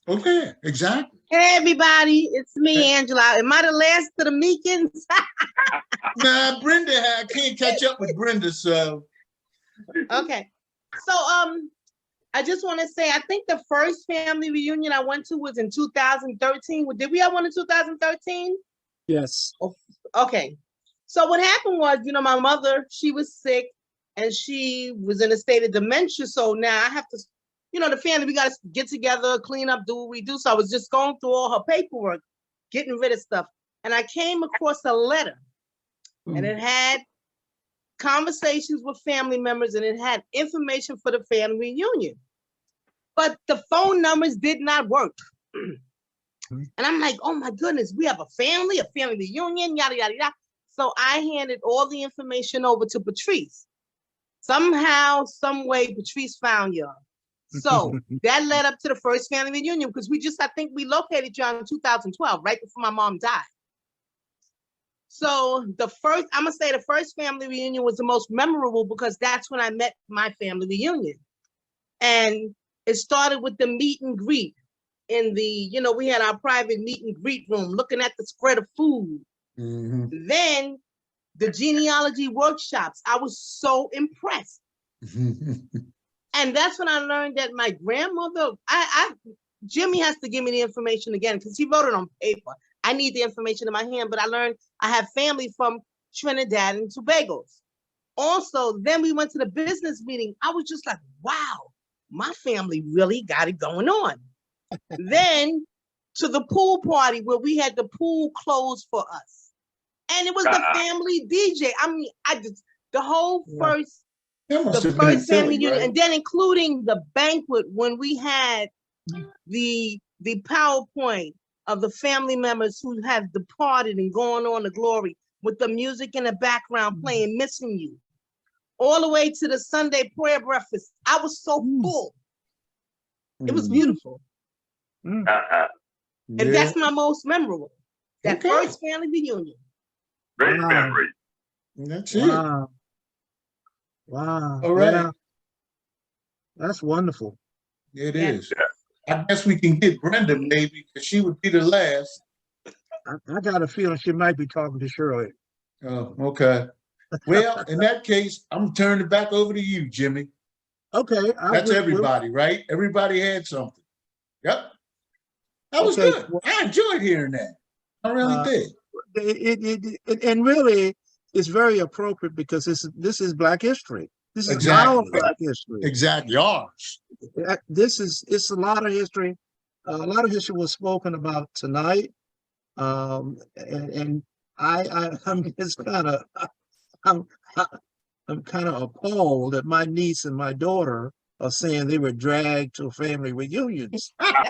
Okay, exactly. Hey, everybody, it's me, Angela. Am I the last of the Meekins? Nah, Brenda, I can't catch up with Brenda, so. Okay. So, I just want to say, I think the first family reunion I went to was in 2013. Did we have one in 2013? Yes. Okay. So what happened was, you know, my mother, she was sick and she was in a state of dementia. So now I have to, you know, the family, we got to get together, clean up, do what we do. So I was just going through all her paperwork, getting rid of stuff. And I came across a letter and it had conversations with family members and it had information for the family reunion. But the phone numbers did not work. And I'm like, oh my goodness, we have a family reunion, yada, yada, yada. So I handed all the information over to Patrice. Somehow, some way, Patrice found y'all. So that led up to the first family reunion because I think we located y'all in 2012, right before my mom died. So I'm gonna say the first family reunion was the most memorable because that's when I met my family reunion. And it started with the meet and greet in the, you know, we had our private meet and greet room looking at the spread of food. Mm-hmm. Then the genealogy workshops, I was so impressed. And that's when I learned that my grandmother, Jimmy has to give me the information again because he wrote it on paper. I need the information in my hand, but I learned I have family from Trinidad and Tobago. Also, then we went to the business meeting. I was just like, wow, my family really got it going on. Then to the pool party where we had the pool closed for us. And it was the family DJ. I mean, the whole first family reunion, right? And then including the banquet when we had the PowerPoint of the family members who have departed and gone on to glory with the music in the background playing Missing You. All the way to the Sunday prayer breakfast. I was so full. It was beautiful. And that's my most memorable. That first family reunion. Great memory. That's it. Wow. All right. Yeah. That's wonderful. It is. I guess we can get Brenda maybe because she would be the last. I got a feeling she might be talking to Shirley. Oh, okay. Well, in that case, I'm gonna turn it back over to you, Jimmy. Okay. That's everybody, right? Everybody had something. Yep. That was good. I enjoyed hearing that. I really did. And really, it's very appropriate because this is Black history. This is exactly our Black history. Exactly, ours. It's a lot of history. A lot of history was spoken about tonight, and I'm just I'm kind of appalled that my niece and my daughter are saying they were dragged to family reunions. I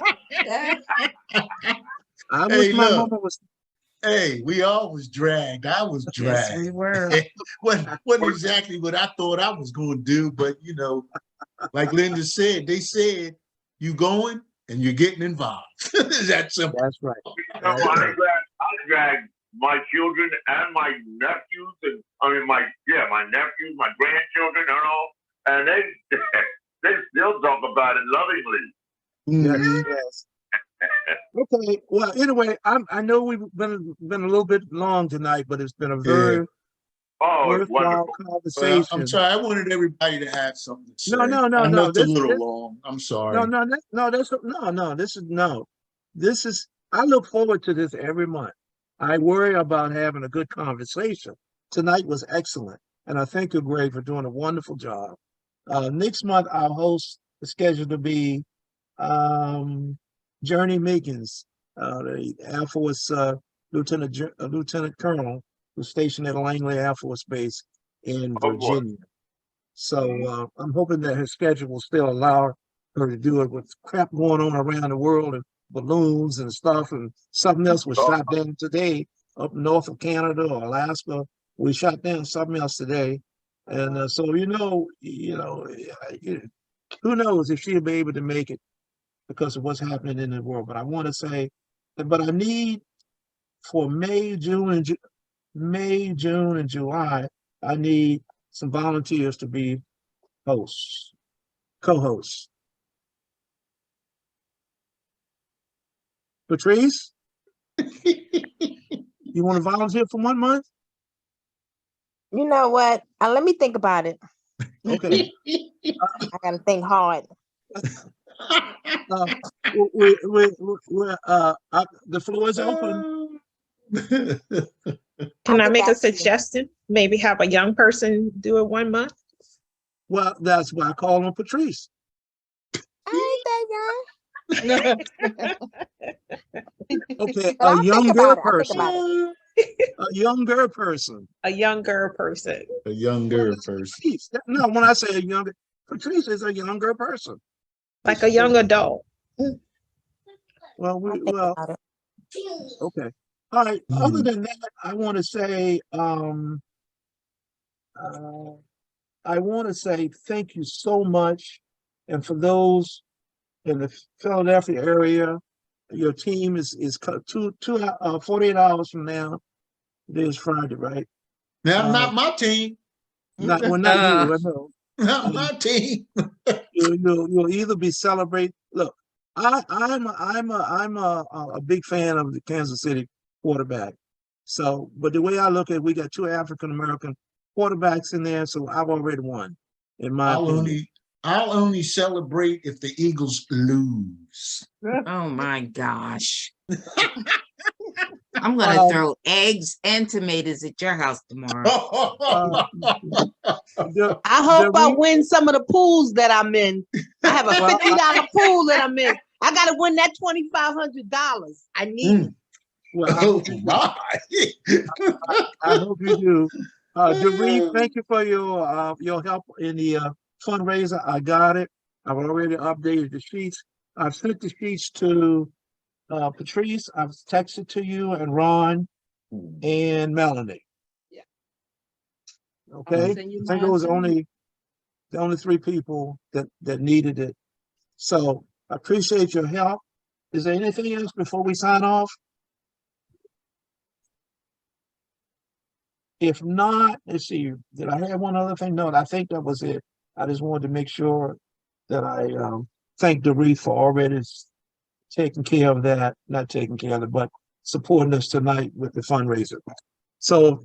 wish my mama was. Hey, we all was dragged. I was dragged. Yes, we were. wasn't exactly what I thought I was going to do, but you know, like Linda said, they said you going and you're getting involved. That's simple. That's right. I dragged my children and my nephews, and my nephews, my grandchildren, and all, and they still talk about it lovingly. Yes. Okay. Well, anyway, I know we've been a little bit long tonight, but it's been a very worthwhile conversation. Well, I'm sorry. I wanted everybody to have something to say. No. I know it's a little long. I'm sorry. This is. I look forward to this every month. I worry about having a good conversation. Tonight was excellent, and I thank you, Greg, for doing a wonderful job. Next month, our host is scheduled to be Journey Meekins, the Air Force Lieutenant Colonel who's stationed at Langley Air Force Base in Virginia. So I'm hoping that his schedule will still allow her to do it with crap going on around the world and balloons and stuff, and something else was shot down today up north of Canada or Alaska. We shot down something else today, and so who knows if she'll be able to make it because of what's happening in the world. But I want to say, but I need for May, June, and July, I need some volunteers to be hosts, co-hosts. Patrice, you want to volunteer for 1 month? You know what? Let me think about it. Okay. I gotta think hard. The floor is open. Can I make a suggestion? Maybe have a young person do it 1 month? Well, that's why I call on Patrice. I ain't that young. Okay, But I'll think about it. I'll think about person. A younger person. A younger person. A younger person. No, when I say a younger, Patrice is a younger person. Like a young adult. Well, okay. All right. Other than that, I want to say, thank you so much. And for those in the Philadelphia area, your team is 48 hours from now. It is Friday, right? Now, not my team. Not you. I know. Not my team. You'll either be celebrating. Look, I'm a big fan of the Kansas City quarterback. So, but the way I look at it, we got 2 African American quarterbacks in there, so I've already won. In my opinion, I'll only celebrate if the Eagles lose. Oh my gosh. I'm gonna throw eggs and tomatoes at your house tomorrow. I hope I win some of the pools that I'm in. I have a $50 pool that I'm in. I gotta win that $2,500. I need it. Well, I hope you do. Doreen, thank you for your help in the fundraiser. I got it. I've already updated the sheets. I've sent the sheets to Patrice. I've texted to you and Ron and Melanie. Yeah. Okay. I think it was the only 3 people that needed it. So I appreciate your help. Is there anything else before we sign off? If not, let's see, did I have one other thing? No, I think that was it. I just wanted to make sure that I thank Doreen for already taking care of that, not taking care of it, but supporting us tonight with the fundraiser. So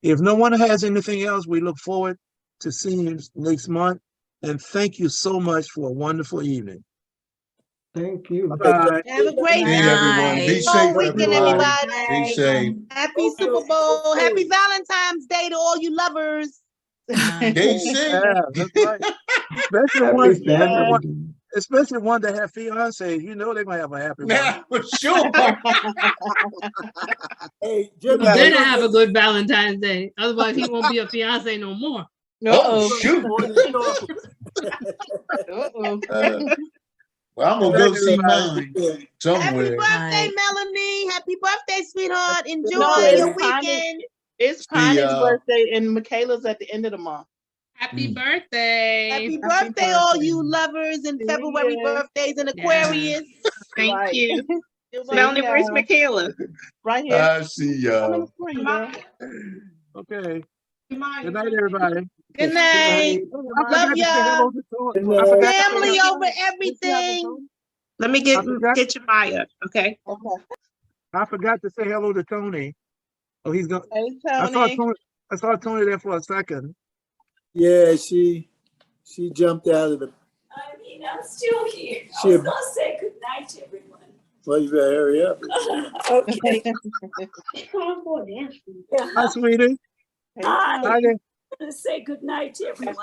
if no one has anything else, we look forward to seeing you next month. And thank you so much for a wonderful evening. Thank you. Bye. Have a great Hey, everyone. Be safe, weekend, everybody. everybody. Be safe. Happy Super Bowl. Happy Valentine's Day to all you lovers. Stay safe. Yeah, that's right. Especially one that have fiancés, you know they're gonna have a happy one. Yeah, for sure. Hey, You Jimmy, better have a good Valentine's Day. Otherwise, he won't be a fiance no more. Oh, shoot. Well, I'm gonna go see mine somewhere. Happy birthday, Melanie. Happy birthday, sweetheart. Enjoy No, your it's Connie- weekend. It's Connie's birthday and Michaela's at the end of the month. Happy birthday. Happy birthday, all you lovers and February birthdays and Aquarius. Thank you. It was Melanie, like, where's Michaela? Right here. I see y'all. Okay. Good night, everybody. Good night. Love y'all. Family over everything. Let me get your Maya, okay? I forgot to say hello to Tony. Oh, he's going. Hey, I saw Tony there for a second. Yeah, she jumped out of the. I mean, I'm still here. I was gonna say good night to everyone. Well, you better hurry up. Okay. Come on, boy. Hi, sweetie. Hi. Hi there. I'm gonna say good night to everyone.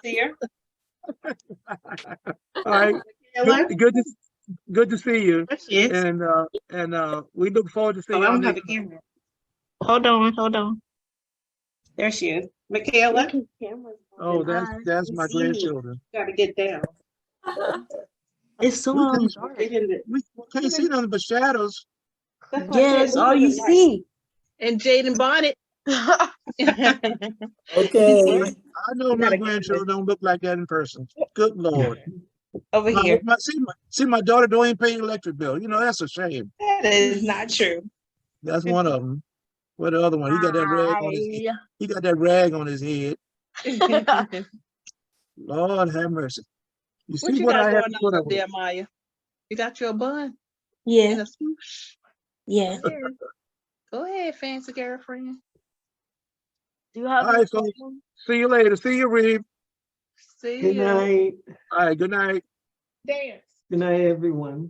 All right. Good to see you. And we look forward to seeing you. I don't have a camera. Hold on. There she is. Michaela. Oh, that's my grandchildren. Gotta get down. It's so dark. We can't see nothing but shadows. Yeah, that's all you see. And Jaden Bonnet. Okay. I know my grandchildren don't look like that in person. Good Lord. Over here. See, my daughter don't even pay electric bill. You know, that's a shame. That is not true. That's one of them. What the other one? He got that rag on his head. He got that rag on his head. Lord have mercy. You What see you what got I have going to put on up up with? there, Maya? You got your bun? Yeah. And a swoosh? Yeah. Go ahead, fancy girlfriend. Do you All right, folks. See you later. See you, Reeve. See Good ya. night. All right, good night. Dance. Good night, everyone.